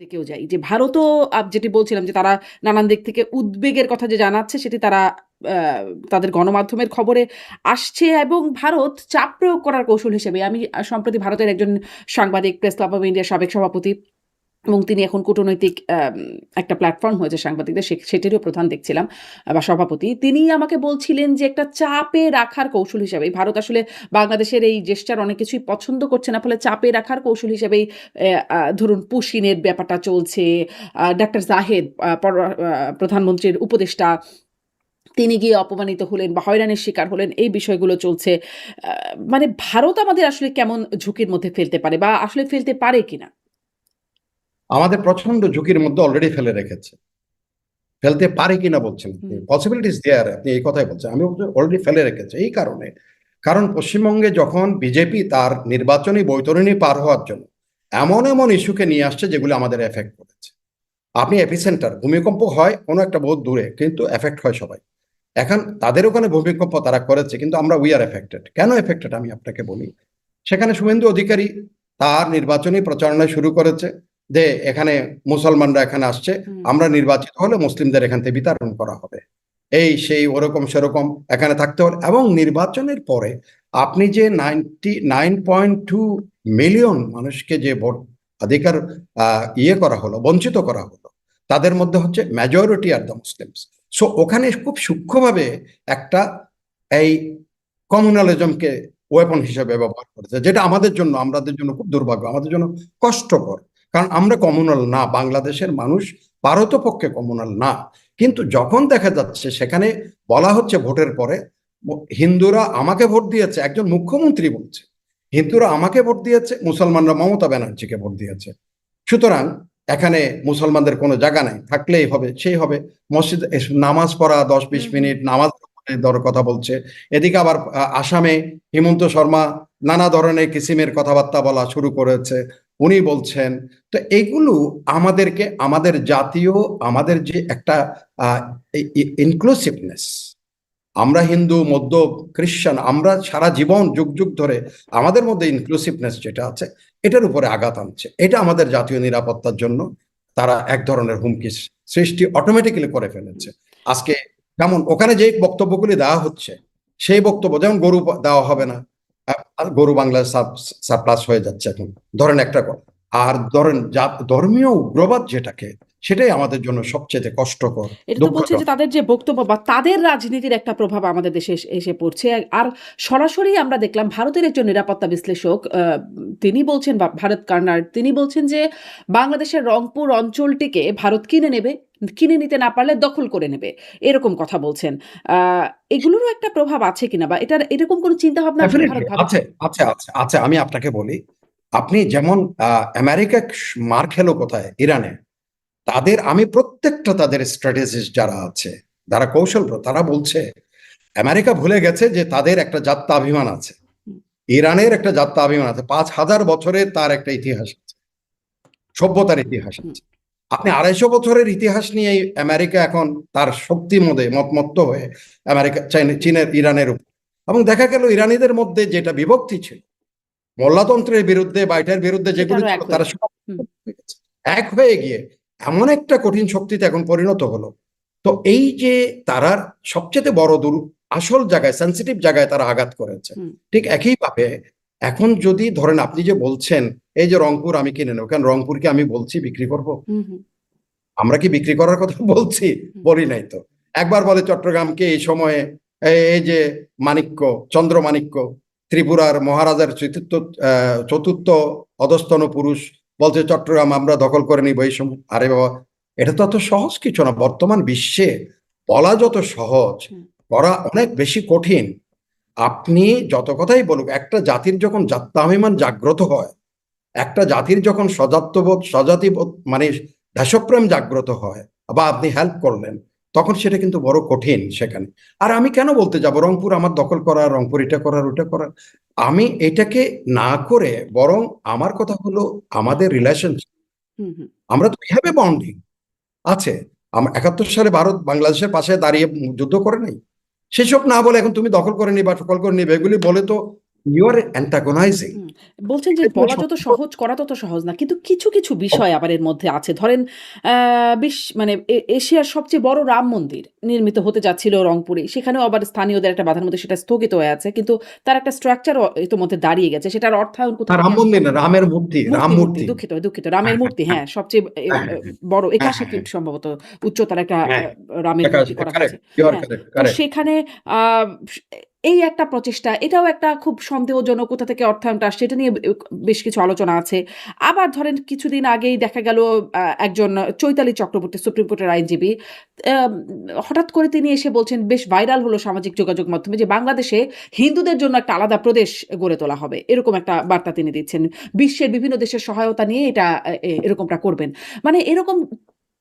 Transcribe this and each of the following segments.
থেকেও যাই যে ভারতও যেটি বলছিলাম যে তারা নানান দিক থেকে উদ্বেগের কথা যে জানাচ্ছে সেটি তারা আ তাদের গণমাধ্যমের খবরে আসছে এবং ভারত চাপ প্রয়োগ করার কৌশল হিসেবে আমি সম্প্রতি ভারতের একজন সাংবাদিক প্রেস ক্লাব অফ ইন্ডিয়ার সাবেক সভাপতি এবং তিনি এখন কূটনৈতিক একটা প্ল্যাটফর্ম হয়েছে সাংবাদিকদের সেটিরও প্রধান দেখছিলাম বা সভাপতি। তিনি আমাকে বলছিলেন যে একটা চাপে রাখার কৌশল হিসেবে ভারত আসলে বাংলাদেশের এই জেস্চার অনেক কিছুই পছন্দ করছে না। ফলে চাপে রাখার কৌশল হিসেবেই ধরুন পুশিনের ব্যাপারটা চলছে। ডাক্তার জাহেদ প্রধানমন্ত্রীর উপদেষ্টা তিনি গিয়ে অপমানিত হলেন বা হয়রানির শিকার হলেন এই বিষয়গুলো চলছে। আ মানে ভারত আমাদের আসলে কেমন ঝুঁকির মধ্যে ফেলতে পারে বা আসলে ফেলতে পারে কিনা? আমাদের প্রচন্ড ঝুঁকির মধ্যে অলরেডি ফেলে রেখেছে। ফেলতে পারে কিনা বলছেন আপনি, হুম, পসিবিলিটিস দেয়ার, আপনি এই কথাই বলছেন। আমি অলরেডি ফেলে রেখেছে এই কারণে, কারণ পশ্চিমবঙ্গে যখন বিজেপি তার নির্বাচনী বৈতরণী পার হওয়ার জন্য এমন এমন ইস্যুকে নিয়ে আসছে যেগুলো আমাদের এফেক্ট করেছে। আপনি এপিসেন্টার, ভূমিকম্প হয় কোনো একটা বহুত দূরে, কিন্তু এফেক্ট হয় সবাই। এখন তাদের ওখানে ভূমিকম্প তারা করেছে, কিন্তু আমরা উই আর এফেক্টেড। কেন এফেক্টেড আমি আপনাকে বলি। সেখানে শুভেন্দু অধিকারী তার নির্বাচনী প্রচারণা শুরু করেছে যে এখানে মুসলমানরা এখানে আসছে, হুম। আমরা নির্বাচিত হলে মুসলিমদের এখান থেকে বিতাড়ন করা হবে, এই সেই ওরকম সেরকম এখানে থাকতে হলে। এবং নির্বাচনের পরে আপনি যে 99.2 মিলিয়ন মানুষকে যে ভোট অধিকার ইয়ে করা হলো, বঞ্চিত করা হলো, তাদের মধ্যে হচ্ছে majority are the Muslims. So ওখানে খুব সূক্ষ্মভাবে একটা এই কমিউনালিজমকে ওয়েপন হিসেবে ব্যবহার করেছে, যেটা আমাদের জন্য খুব দুর্ভাগ্য, আমাদের জন্য কষ্টকর। কারণ আমরা কমিউনাল না, বাংলাদেশের মানুষ পারতপক্ষে কমিউনাল না। কিন্তু যখন দেখা যাচ্ছে সেখানে বলা হচ্ছে ভোটের পরে হিন্দুরা আমাকে ভোট দিয়েছে, একজন মুখ্যমন্ত্রী বলছে হিন্দুরা আমাকে ভোট দিয়েছে, মুসলমানরা মমতা ব্যানার্জিকে ভোট দিয়েছে, সুতরাং এখানে মুসলমানদের কোনো জায়গা নাই, থাকলেই হবে সেই হবে। মসজিদ নামাজ পড়া 10-20 হুম, হুম। মিনিট নামাজ ধরে কথা বলছে। এদিকে আবার আসামে হিমন্ত শর্মা নানা ধরনের কিসিমের কথাবার্তা বলা শুরু করেছে, উনি বলছেন। তো এগুলো আমাদেরকে আমাদের জাতীয়, আমাদের যে একটা ইনক্লুসিভনেস, আমরা হিন্দু মধ্য খ্রিস্টান, আমরা সারা জীবন যুগ যুগ ধরে আমাদের মধ্যে ইনক্লুসিভনেস যেটা আছে, এটার উপরে আঘাত আনছে। এটা আমাদের জাতীয় নিরাপত্তার জন্য তারা এক ধরনের হুমকি সৃষ্টি অটোমেটিক্যালি করে ফেলেছে। আজকে যেমন ওখানে যে বক্তব্যগুলি দেওয়া হচ্ছে, সেই বক্তব্য যেমন গরু দেওয়া হবে না, আর গরু বাংলায় সারপ্লাস হয়ে যাচ্ছে এখন, ধরেন একটা কথা। আর ধরেন ধর্মীয় উগ্রবাদ যেটাকে, সেটাই আমাদের জন্য সবচেয়ে কষ্টকর, এটা তো বলছে যে দুঃখজনক। তাদের যে বক্তব্য বা তাদের রাজনীতির একটা প্রভাব আমাদের দেশে এসে পড়ছে। আর সরাসরি আমরা দেখলাম ভারতের একজন নিরাপত্তা বিশ্লেষক তিনি বলছেন বা ভারত কর্নার তিনি বলছেন যে বাংলাদেশের রংপুর অঞ্চলটিকে ভারত কিনে নেবে। কিনে নিতে না পারলে দখল করে নেবে। এরকম কথা বলছেন। আ এগুলোরও একটা প্রভাব আছে কিনা বা এরকম কোনো চিন্তাভাবনা আসলে ডেফিনেটলি ভারত ভাবছে? আছে, আছে, আছে, আছে। আমি আপনাকে বলি, আপনি যেমন আমেরিকা মার খেলো কোথায়, ইরানে। আমি প্রত্যেকটা তাদের স্ট্র্যাটেজিস্ট যারা আছে, যারা তারা বলছে আমেরিকা ভুলে গেছে যে তাদের একটা জাত্যাভিমান আছে, হুম, ইরানের একটা জাত্যাভিমান আছে, 5,000 বছরের তার একটা ইতিহাস আছে, সভ্যতার ইতিহাস হুম, আছে। আপনি 250 বছরের ইতিহাস নিয়ে আমেরিকা এখন তার শক্তি মদে মতমত্ত হয়ে আমেরিকা চীনের ইরানের উপর। এবং দেখা গেল ইরানিদের মধ্যে যেটা বিভক্তি ছিল মোল্লাতন্ত্রের বিরুদ্ধে বা এটার বিরুদ্ধে সেটা যেগুলো আরো ছিল, এক হয়ে তারা যায়। সব হুম, হয়ে গেছে। এক হয়ে গিয়ে এমন একটা কঠিন শক্তিতে এখন পরিণত হলো। তো এই যে তারা সবচেয়ে বড় আসল জায়গায়, সেন্সিটিভ জায়গায় তারা আঘাত করেছে। হুম, ঠিক একইভাবে এখন যদি ধরেন আপনি যে বলছেন এই যে রংপুর আমি কিনে নেব, কেন রংপুরকে আমি বলছি বিক্রি করব? হুম, হুম, আমরা কি বিক্রি করার কথা বলছি? হুম, বলি নাই তো। একবার বলে চট্টগ্রামকে এই সময়ে, এই যে মাণিক্য, চন্দ্রমাণিক্য, ত্রিপুরার মহারাজার চতুর্থ অধস্তন পুরুষ, বলছে চট্টগ্রাম আমরা দখল করে নিব এই সময়। আরে বাবা, এটা তো অত সহজ কিছু না। বর্তমান বিশ্বে বলা যত সহজ, হুম, করা অনেক বেশি কঠিন। আপনি যত কথাই বলুক, একটা জাতির যখন জাত্যাভিমান জাগ্রত হয়, একটা জাতির যখন স্বজাত্যবোধ, স্বজাতিবোধ মানে দেশপ্রেম জাগ্রত হয়, বা আপনি হেল্প করলেন, তখন সেটা কিন্তু বড় কঠিন সেখানে। আর আমি কেন বলতে যাব রংপুর আমার দখল করা, রংপুর এটা করার ওটা করার, আমি এটাকে না করে বরং আমার কথা হলো আমাদের রিলেশনশিপ। হুম, হুম, আমরা তো হ্যাভ বন্ডিং আছে। 71 সালে ভারত বাংলাদেশের পাশে দাঁড়িয়ে যুদ্ধ করে নাই। সেসব না বলে এখন তুমি দখল করে নিবা, দখল করে নিবে, এগুলি বলে তো ইউ আর অ্যান্টাগোনাইজিং। হুম, বলছেন যে বলা যত সহজ করা তত সহজ না। কিন্তু কিছু বিষয় আবার এর মধ্যে আছে। ধরেন মানে এশিয়ার সবচেয়ে বড় রাম মন্দির নির্মিত হতে যাচ্ছিল রংপুরে। সেখানেও আবার স্থানীয়দের একটা বাধার মধ্যে সেটা স্থগিত হয়ে আছে। কিন্তু তার একটা স্ট্রাকচার ইতোমধ্যে দাঁড়িয়ে গেছে। সেটার অর্থায়ন কোথা থেকে রাম মন্দির না, রামের মূর্তি, রাম মূর্তি। মূর্তি। দুঃখিত। রামের হ্যাঁ, মূর্তি হ্যাঁ, হ্যাঁ, সবচেয়ে হ্যাঁ, হ্যাঁ, বড় হ্যাঁ, ৮১ হ্যাঁ, ফিট সম্ভবত উচ্চতার একটা হ্যাঁ, রামের মূর্তি করা হয়েছে। কারেক্ট, ইউ আর হ্যাঁ, কারেক্ট, তো কারেক্ট। সেখানে আ এই একটা প্রচেষ্টা, এটাও একটা খুব সন্দেহজনক কোথা থেকে অর্থায়নটা আসছে, এটা নিয়ে বেশ কিছু আলোচনা আছে। আবার ধরেন কিছুদিন আগেই দেখা গেল একজন চৈতালি চক্রবর্তী সুপ্রিম কোর্টের আইনজীবী আম হঠাৎ করে তিনি এসে বলছেন, বেশ ভাইরাল হলো সামাজিক যোগাযোগ মাধ্যমে যে বাংলাদেশে হিন্দুদের জন্য একটা আলাদা প্রদেশ গড়ে তোলা হবে। এরকম একটা বার্তা তিনি দিচ্ছেন। বিশ্বের বিভিন্ন দেশের সহায়তা নিয়ে এটা এরকমটা করবেন। মানে এরকম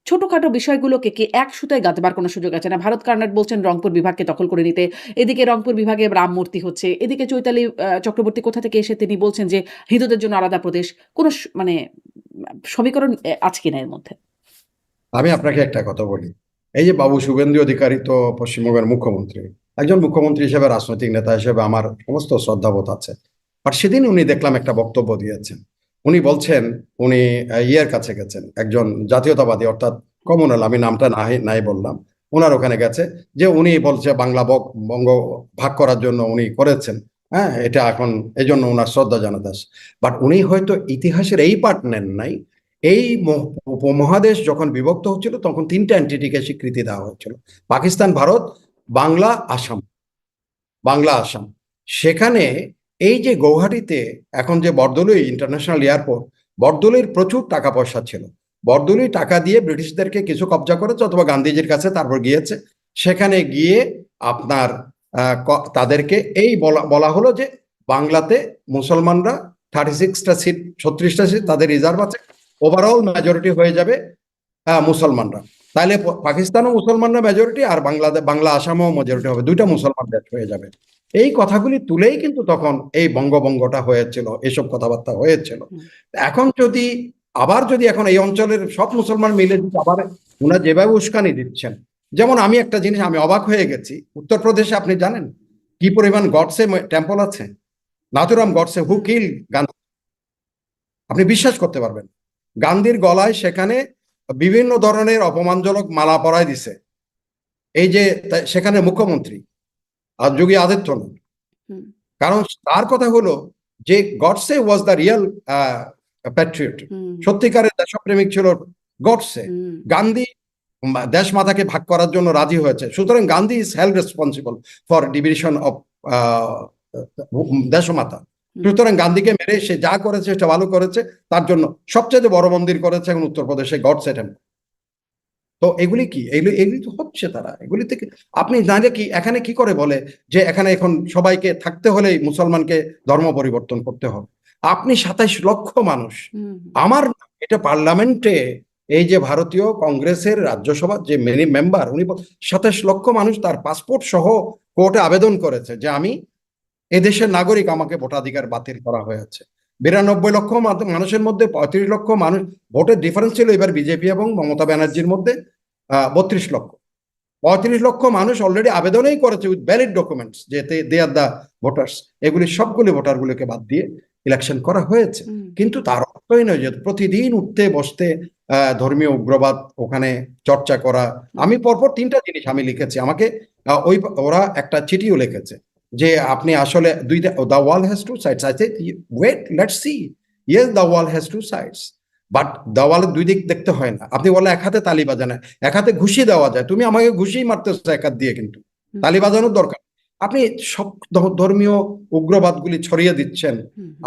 ছোটখাটো বিষয়গুলোকে কি এক সুতায় গাঁথবার কোনো সুযোগ আছে না? ভারত কর্নার বলছেন রংপুর বিভাগকে দখল করে নিতে। এদিকে রংপুর বিভাগে রাম মূর্তি হচ্ছে। এদিকে চৈতালি চক্রবর্তী কোথা থেকে এসে তিনি বলছেন যে হিন্দুদের জন্য আলাদা প্রদেশ। কোনো মানে সমীকরণ আছে কিনা এর মধ্যে? আমি আপনাকে একটা কথা বলি। এই যে বাবু শুভেন্দু অধিকারী তো পশ্চিমবঙ্গের মুখ্যমন্ত্রী, একজন মুখ্যমন্ত্রী হিসেবে, রাজনৈতিক নেতা হিসেবে আমার সমস্ত শ্রদ্ধাবোধ আছে। আর সেদিন উনি দেখলাম একটা বক্তব্য দিয়েছেন। উনি বলছেন, উনি ইয়ের কাছে গেছেন, একজন জাতীয়তাবাদী অর্থাৎ কমনাল, আমি নামটা নাই বললাম, ওনার ওখানে গেছে, যে উনি বলছে বাংলা বঙ্গ ভাগ করার জন্য উনি করেছেন। হ্যাঁ, এটা এখন এই জন্য ওনার শ্রদ্ধা জানাতে আসে। বাট উনি হয়তো ইতিহাসের এই পার্ট নেন নাই। এই উপমহাদেশ যখন বিভক্ত হচ্ছিল তখন তিনটা এন্টিটিকে স্বীকৃতি দেওয়া হচ্ছিল: পাকিস্তান, ভারত, বাংলা, আসাম। বাংলা, আসাম। সেখানে এই যে গৌহাটিতে এখন যে বরদলুই ইন্টারন্যাশনাল এয়ারপোর্ট, বরদলুইর প্রচুর টাকা পয়সা ছিল। বরদলুই টাকা দিয়ে ব্রিটিশদেরকে কিছু কবজা করেছে অথবা গান্ধীজির কাছে তারপর গিয়েছে। সেখানে গিয়ে আপনার তাদেরকে এই বলা বলা হলো যে বাংলাতে মুসলমানরা 36টা সিট, 36টা সিট তাদের রিজার্ভ আছে, ওভারঅল মেজরিটি হয়ে যাবে মুসলমানরা। তাহলে পাকিস্তানও মুসলমানরা মেজরিটি, আর বাংলা আসামও মেজরিটি হবে, দুইটা মুসলমান দেশ হয়ে যাবে। এই কথাগুলি তুলেই কিন্তু তখন এই বঙ্গভঙ্গটা হয়েছিল, এসব কথাবার্তা হয়েছিল। এখন যদি এখন এই অঞ্চলের সব মুসলমান মিলে যদি আবার ওনারা যেভাবে উস্কানি দিচ্ছেন, যেমন আমি একটা জিনিস আমি অবাক হয়ে গেছি, উত্তরপ্রদেশে আপনি জানেন কি পরিমাণ গডসে টেম্পল আছে? নাথুরাম গডসে, হু কিল গান্ধী, আপনি বিশ্বাস করতে পারবেন? গান্ধীর গলায় সেখানে বিভিন্ন ধরনের অপমানজনক মালা পরায় দিছে এই যে সেখানে মুখ্যমন্ত্রী আর যোগী আদিত্যনাথ। কারণ তার কথা হলো যে Godse was the real Patriot, সত্যিকারের দেশপ্রেমিক ছিল গডসে। গান্ধী দেশ মাতাকে ভাগ করার জন্য রাজি হয়েছে, সুতরাং Gandhi is held responsible for division of দেশমাতা। সুতরাং গান্ধীকে মেরে সে যা করেছে সেটা ভালো করেছে, তার জন্য সবচেয়ে বড় মন্দির করেছে এখন উত্তরপ্রদেশে গডসে টেম্পল। তো এগুলি কি, এগুলি তো হচ্ছে, তারা এগুলি থেকে আপনি জানেন কি এখানে কি করে বলে যে এখানে এখন সবাইকে থাকতে হলে মুসলমানকে ধর্ম পরিবর্তন করতে হবে। আপনি ২৭ লক্ষ মানুষ, আমার এটা পার্লামেন্টে এই যে ভারতীয় কংগ্রেসের রাজ্যসভার যে মেম্বার, উনি ২৭ লক্ষ মানুষ তার পাসপোর্ট সহ কোর্টে আবেদন করেছে যে আমি এদেশের নাগরিক, আমাকে ভোটাধিকার বাতিল করা হয়েছে। ৯২ লক্ষ মানুষের মধ্যে ৩৫ লক্ষ মানুষ ভোটের ডিফারেন্স ছিল এবার বিজেপি এবং মমতা ব্যানার্জির মধ্যে ৩২ লক্ষ। ৩৫ লক্ষ মানুষ অলরেডি আবেদনই করেছে উইথ ভ্যালিড ডকুমেন্টস যে দে আর দ্য ভোটার্স। এগুলি সবগুলি ভোটারগুলোকে বাদ দিয়ে ইলেকশন করা হয়েছে। কিন্তু তার অর্থই নয় যে প্রতিদিন উঠতে বসতে ধর্মীয় উগ্রবাদ ওখানে চর্চা করা। আমি পরপর ৩টা জিনিস আমি লিখেছি, আমাকে ওরা একটা চিঠিও লিখেছে যে আপনি আসলে the wall has two sides. I said wait, let's see. Yes, the wall has two sides, but দেওয়ালের দুই দিক দেখতে হয় না। আপনি বলে এক হাতে তালি বাজানো, এক হাতে ঘুষি দেওয়া যায়, তুমি আমাকে ঘুষি মারতেছো এক হাত দিয়ে, কিন্তু তালি বাজানোর দরকার। আপনি সব ধর্মীয় উগ্রবাদগুলি ছড়িয়ে দিচ্ছেন।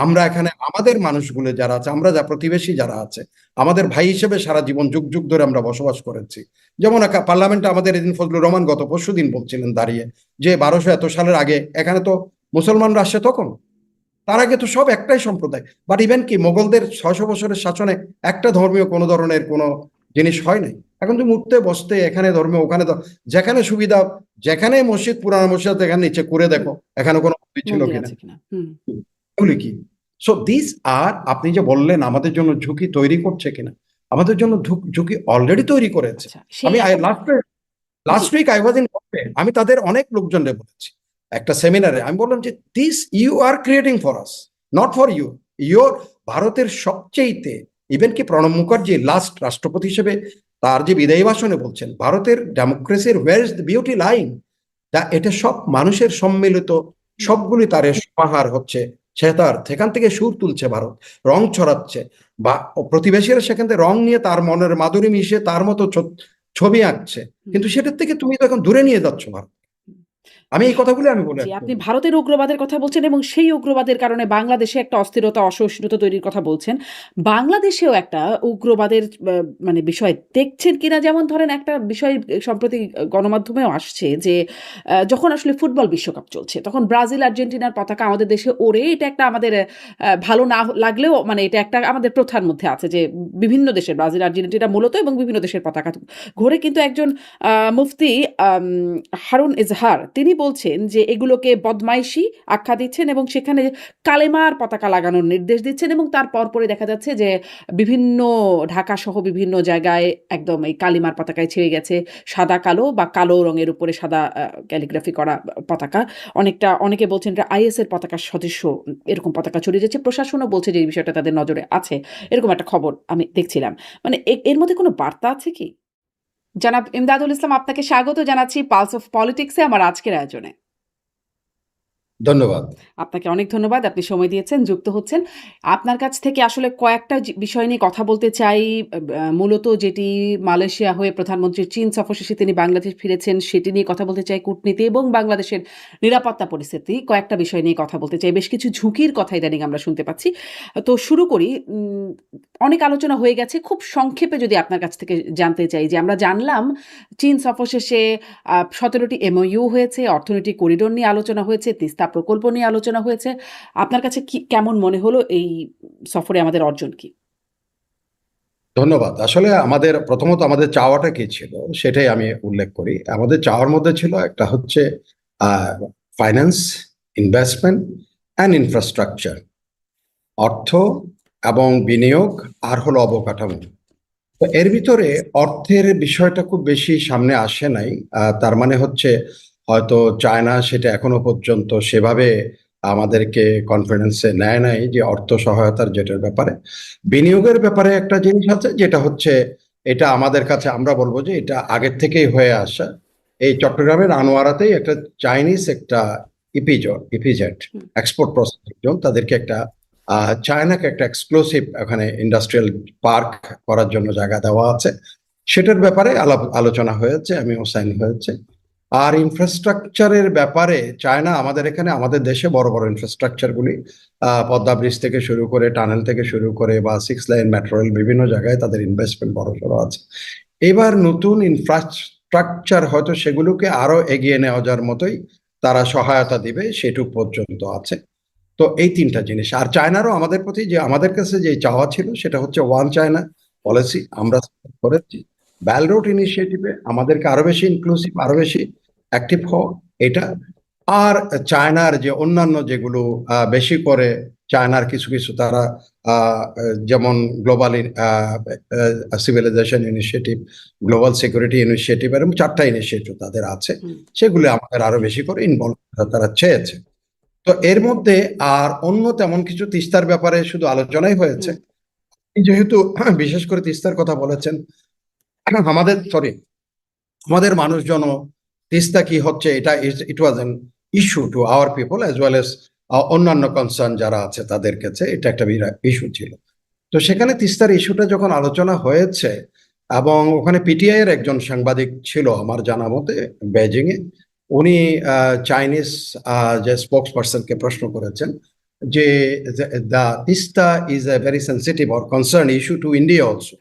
আমরা এখানে আমাদের মানুষগুলো যারা আছে, আমরা যা প্রতিবেশী যারা আছে, আমাদের ভাই হিসেবে সারা জীবন যুগ যুগ ধরে আমরা বসবাস করেছি। যেমন পার্লামেন্টে আমাদের এদিন ফজলুর রহমান গত পরশুদিন বলছিলেন দাঁড়িয়ে যে ১২০০ এত সালের আগে এখানে তো মুসলমানরা আসছে, তখন তার আগে তো সব একটাই সম্প্রদায়। বাট ইভেন কি মোগলদের ৬০০ বছরের শাসনে একটা ধর্মীয় কোনো ধরনের কোনো জিনিস হয় নাই। এখন তুমি উঠতে বসতে এখানে ধর্মীয়, ওখানে যেখানে সুবিধা, যেখানে মসজিদ, পুরানো মসজিদ, এখানে নিচে করে দেখো এখানে কোনো মন্দির ছিল কিনা, এগুলি কি। সো দিস আর আপনি যে বললেন আমাদের জন্য ঝুঁকি তৈরি করছে কিনা, আমাদের জন্য ঝুঁকি অলরেডি তৈরি করেছে। আমি last week I was in Bombay, আমি তাদের অনেক লোকজনরে বলেছি একটা সেমিনারে, আমি বললাম যে this you are creating for us, not for you. Your ভারতের সবচেয়েতে, ইভেন কি প্রণব মুখার্জি লাস্ট রাষ্ট্রপতি হিসেবে তার যে বিদায়ী ভাষণে বলছেন ভারতের ডেমোক্রেসির where is the beauty line, তা এটা সব মানুষের সম্মিলিত, সবগুলি তার সমাহার হচ্ছে, সে তার সেখান থেকে সুর তুলছে ভারত, রং ছড়াচ্ছে, বা প্রতিবেশীরা সেখান থেকে রং নিয়ে তার মনের মাধুরী মিশিয়ে তার মতো ছবি আঁকছে, কিন্তু সেটার থেকে তুমি তো এখন দূরে নিয়ে যাচ্ছ ভারত। আমি এই কথাগুলো আমি বলে জি, আপনি ভারতের উগ্রবাদের কথা বলছেন এবং সেই উগ্রবাদের কারণে বাংলাদেশে একটা অস্থিরতা, অসহিষ্ণুতা তৈরির কথা বলছেন। বাংলাদেশেও একটা উগ্রবাদের মানে বিষয় দেখছেন কিনা? যেমন ধরেন একটা বিষয় সম্প্রতি গণমাধ্যমেও আসছে যে যখন আসলে ফুটবল বিশ্বকাপ চলছে তখন ব্রাজিল, আর্জেন্টিনার পতাকা আমাদের দেশে ওড়ে। এটা একটা আমাদের ভালো না লাগলেও মানে এটা একটা আমাদের প্রথার মধ্যে আছে যে বিভিন্ন দেশের ব্রাজিল, আর্জেন্টিনা মূলত এবং বিভিন্ন দেশের পতাকা ঘোরে। কিন্তু একজন মুফতি হারুন ইজহার তিনি বলছেন যে এগুলোকে বদমাইশি আখ্যা দিচ্ছেন এবং সেখানে কালেমার পতাকা লাগানোর নির্দেশ দিচ্ছেন এবং তার পরপরই দেখা যাচ্ছে যে বিভিন্ন ঢাকা সহ বিভিন্ন জায়গায় একদম এই কালিমার পতাকায় ছেয়ে গেছে সাদা কালো বা কালো রঙের উপরে সাদা ক্যালিগ্রাফি করা পতাকা। অনেকে বলছেন এটা আইএস এর পতাকার সদৃশ্য এরকম পতাকা ছড়িয়ে যাচ্ছে। প্রশাসনও বলছে যে এই বিষয়টা তাদের নজরে আছে। এরকম একটা খবর আমি দেখছিলাম। মানে এর মধ্যে কোনো বার্তা আছে কি? জনাব ইমদাদুল ইসলাম, আপনাকে স্বাগত জানাচ্ছি পালস অফ পলিটিক্সে আমার আজকের আয়োজনে। ধন্যবাদ। আপনাকে অনেক ধন্যবাদ। আপনি সময় দিয়েছেন, যুক্ত হচ্ছেন। আপনার কাছ থেকে আসলে কয়েকটা বিষয় নিয়ে কথা বলতে চাই। মূলত যেটি মালয়েশিয়া হয়ে প্রধানমন্ত্রীর চীন সফর শেষে তিনি বাংলাদেশ ফিরেছেন, সেটি নিয়ে কথা বলতে চাই। কূটনীতি এবং বাংলাদেশের নিরাপত্তা পরিস্থিতি, কয়েকটা বিষয় নিয়ে কথা বলতে চাই। বেশ কিছু ঝুঁকির কথা ইদানিং আমরা শুনতে পাচ্ছি। তো শুরু করি। অনেক আলোচনা হয়ে গেছে। খুব সংক্ষেপে যদি আপনার কাছ থেকে জানতে চাই যে আমরা জানলাম চীন সফর শেষে ১৭টি এমওইউ হয়েছে, অর্থনৈতিক করিডোর নিয়ে আলোচনা হয়েছে, তিস্তা প্রকল্প নিয়ে আলোচনা হয়েছে। আপনার কাছে কেমন মনে হলো এই সফরে আমাদের অর্জন কি? ধন্যবাদ। আসলে প্রথমত আমাদের চাওয়াটা কি ছিল সেটাই আমি উল্লেখ করি। আমাদের চাওয়ার মধ্যে ছিল একটা হচ্ছে ফাইন্যান্স, ইনভেস্টমেন্ট অ্যান্ড ইনফ্রাস্ট্রাকচার, অর্থ এবং বিনিয়োগ, আর হলো অবকাঠামো। তো এর ভিতরে অর্থের বিষয়টা খুব বেশি সামনে আসে নাই। তার মানে হচ্ছে হয়তো চায়না সেটা এখনো পর্যন্ত সেভাবে আমাদেরকে কনফিডেন্সে নেয় নাই যে অর্থ সহায়তার যেটার ব্যাপারে। বিনিয়োগের ব্যাপারে একটা জিনিস আছে যেটা হচ্ছে, এটা আমাদের কাছে আমরা বলবো যে এটা আগের থেকেই হয়ে আসা। এই চট্টগ্রামের আনোয়ারাতেই একটা চাইনিজ একটা ইপিজেড এক্সপোর্ট প্রসেসিং জোন, তাদেরকে একটা চায়নাকে একটা এক্সক্লুসিভ এখানে ইন্ডাস্ট্রিয়াল পার্ক করার জন্য জায়গা দেওয়া আছে। সেটার ব্যাপারে আলোচনা হয়েছে, আমিও সাইন হয়েছে। আর ইনফ্রাস্ট্রাকচারের ব্যাপারে চায়না আমাদের এখানে, আমাদের দেশে বড় বড় ইনফ্রাস্ট্রাকচার গুলি, পদ্মা ব্রিজ থেকে শুরু করে, টানেল থেকে শুরু করে, বা 6 লাইন মেট্রো রেল, বিভিন্ন জায়গায় তাদের ইনভেস্টমেন্ট বড় সড়ো আছে। এবার নতুন ইনফ্রাস্ট্রাকচার হয়তো সেগুলোকে আরো এগিয়ে নেওয়া যাওয়ার মতোই তারা সহায়তা দিবে, সেটুক পর্যন্ত আছে। তো এই তিনটা জিনিস। আর চায়নারও আমাদের প্রতি যে, আমাদের কাছে যে চাওয়া ছিল সেটা হচ্ছে ওয়ান চায়না পলিসি আমরা করেছি। বেল্ট রোড ইনিশিয়েটিভে আমাদেরকে আরো বেশি ইনক্লুসিভ, আরো বেশি অ্যাক্টিভ হওয়া, এটা। আর চায়নার যে অন্যান্য যেগুলো বেশি করে, চায়নার কিছু কিছু তারা যেমন global civilisation initiative, global security initiative, এরকম 4টা ইনিশিয়েটিভ তাদের আছে, সেগুলো আমাদের আরো বেশি করে ইনভলভ তারা চেয়েছে। তো এর মধ্যে আর অন্য তেমন কিছু, তিস্তার ব্যাপারে শুধু আলোচনাই হয়েছে। যেহেতু বিশেষ করে তিস্তার কথা বলেছেন, আমাদের মানুষজন তিস্তা কি হচ্ছে, এটা it was an issue to our people as well as অন্যান্য কনসার্ন যারা আছে তাদের কাছে এটা একটা বিরাট ইস্যু ছিল। তো সেখানে তিস্তার ইস্যুটা যখন আলোচনা হয়েছে, এবং ওখানে পিটিআই এর একজন সাংবাদিক ছিল আমার জানা মতে বেজিং এ, উনি চাইনিজ যে স্পোক্স পার্সনকে প্রশ্ন করেছেন যে the Teesta is a very sensitive or concern issue to India also,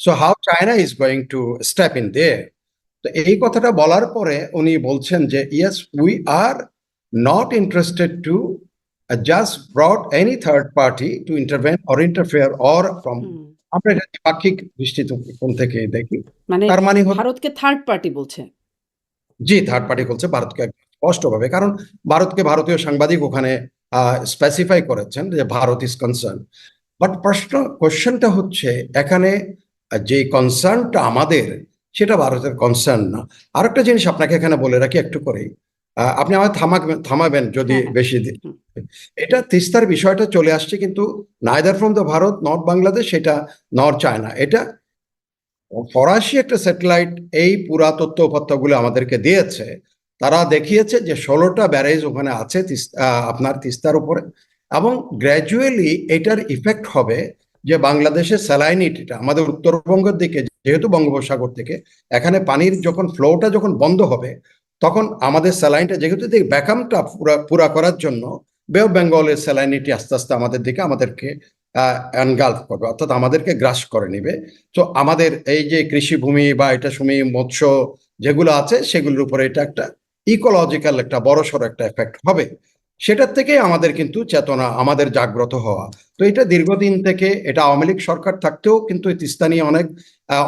so how China is going to step in there. তো এই কথাটা বলার পরে উনি বলছেন যে yes, we are not interested to just brought any third party to intervene or interfere or from, আমরা এটা দ্বিপাক্ষিক দৃষ্টিকোণ থেকে দেখি। মানে তার মানে ভারতকে থার্ড পার্টি বলছে। জি, থার্ড পার্টি বলছে ভারতকে স্পষ্টভাবে, কারণ ভারতকে ভারতীয় সাংবাদিক ওখানে স্পেসিফাই করেছেন যে ভারত ইজ কনসার্ন। বাট কোশ্চেনটা হচ্ছে এখানে যে কনসার্নটা আমাদের, সেটা ভারতের কনসার্ন না। আরেকটা জিনিস আপনাকে এখানে বলে রাখি একটু করেই, আপনি আমার থামাবেন যদি হ্যাঁ, হ্যাঁ। বেশি হুম, এটা তিস্তার বিষয়টা চলে আসছে, কিন্তু neither from the Bharat, not Bangladesh, এটা নট চায়না, এটা ফরাসি একটা স্যাটেলাইট এই পুরা তথ্য উপাত্তগুলো আমাদেরকে দিয়েছে। তারা দেখিয়েছে যে 16টা ব্যারেজ ওখানে আছে আপনার তিস্তার উপরে, এবং গ্র্যাজুয়ালি এটার ইফেক্ট হবে যে বাংলাদেশের স্যালাইনিটিটা আমাদের উত্তরবঙ্গের দিকে, যেহেতু বঙ্গোপসাগর থেকে এখানে পানির যখন ফ্লোটা যখন বন্ধ হবে, তখন আমাদের স্যালাইনটা যেহেতু ব্যাকআপটা পুরা করার জন্য বে অফ বেঙ্গলের স্যালাইনিটি আস্তে আস্তে আমাদের দিকে আমাদেরকে এনগালফ করবে, অর্থাৎ আমাদেরকে গ্রাস করে নিবে। তো আমাদের এই যে কৃষিভূমি বা এটা ভূমি মৎস্য যেগুলো আছে সেগুলোর উপরে এটা একটা ইকোলজিক্যাল একটা বড়সড় একটা এফেক্ট হবে। সেটার থেকে আমাদের কিন্তু চেতনা, আমাদের জাগ্রত হওয়া। তো এটা দীর্ঘদিন থেকে, এটা আওয়ামী লীগ সরকার থাকতেও কিন্তু এই তিস্তা নিয়ে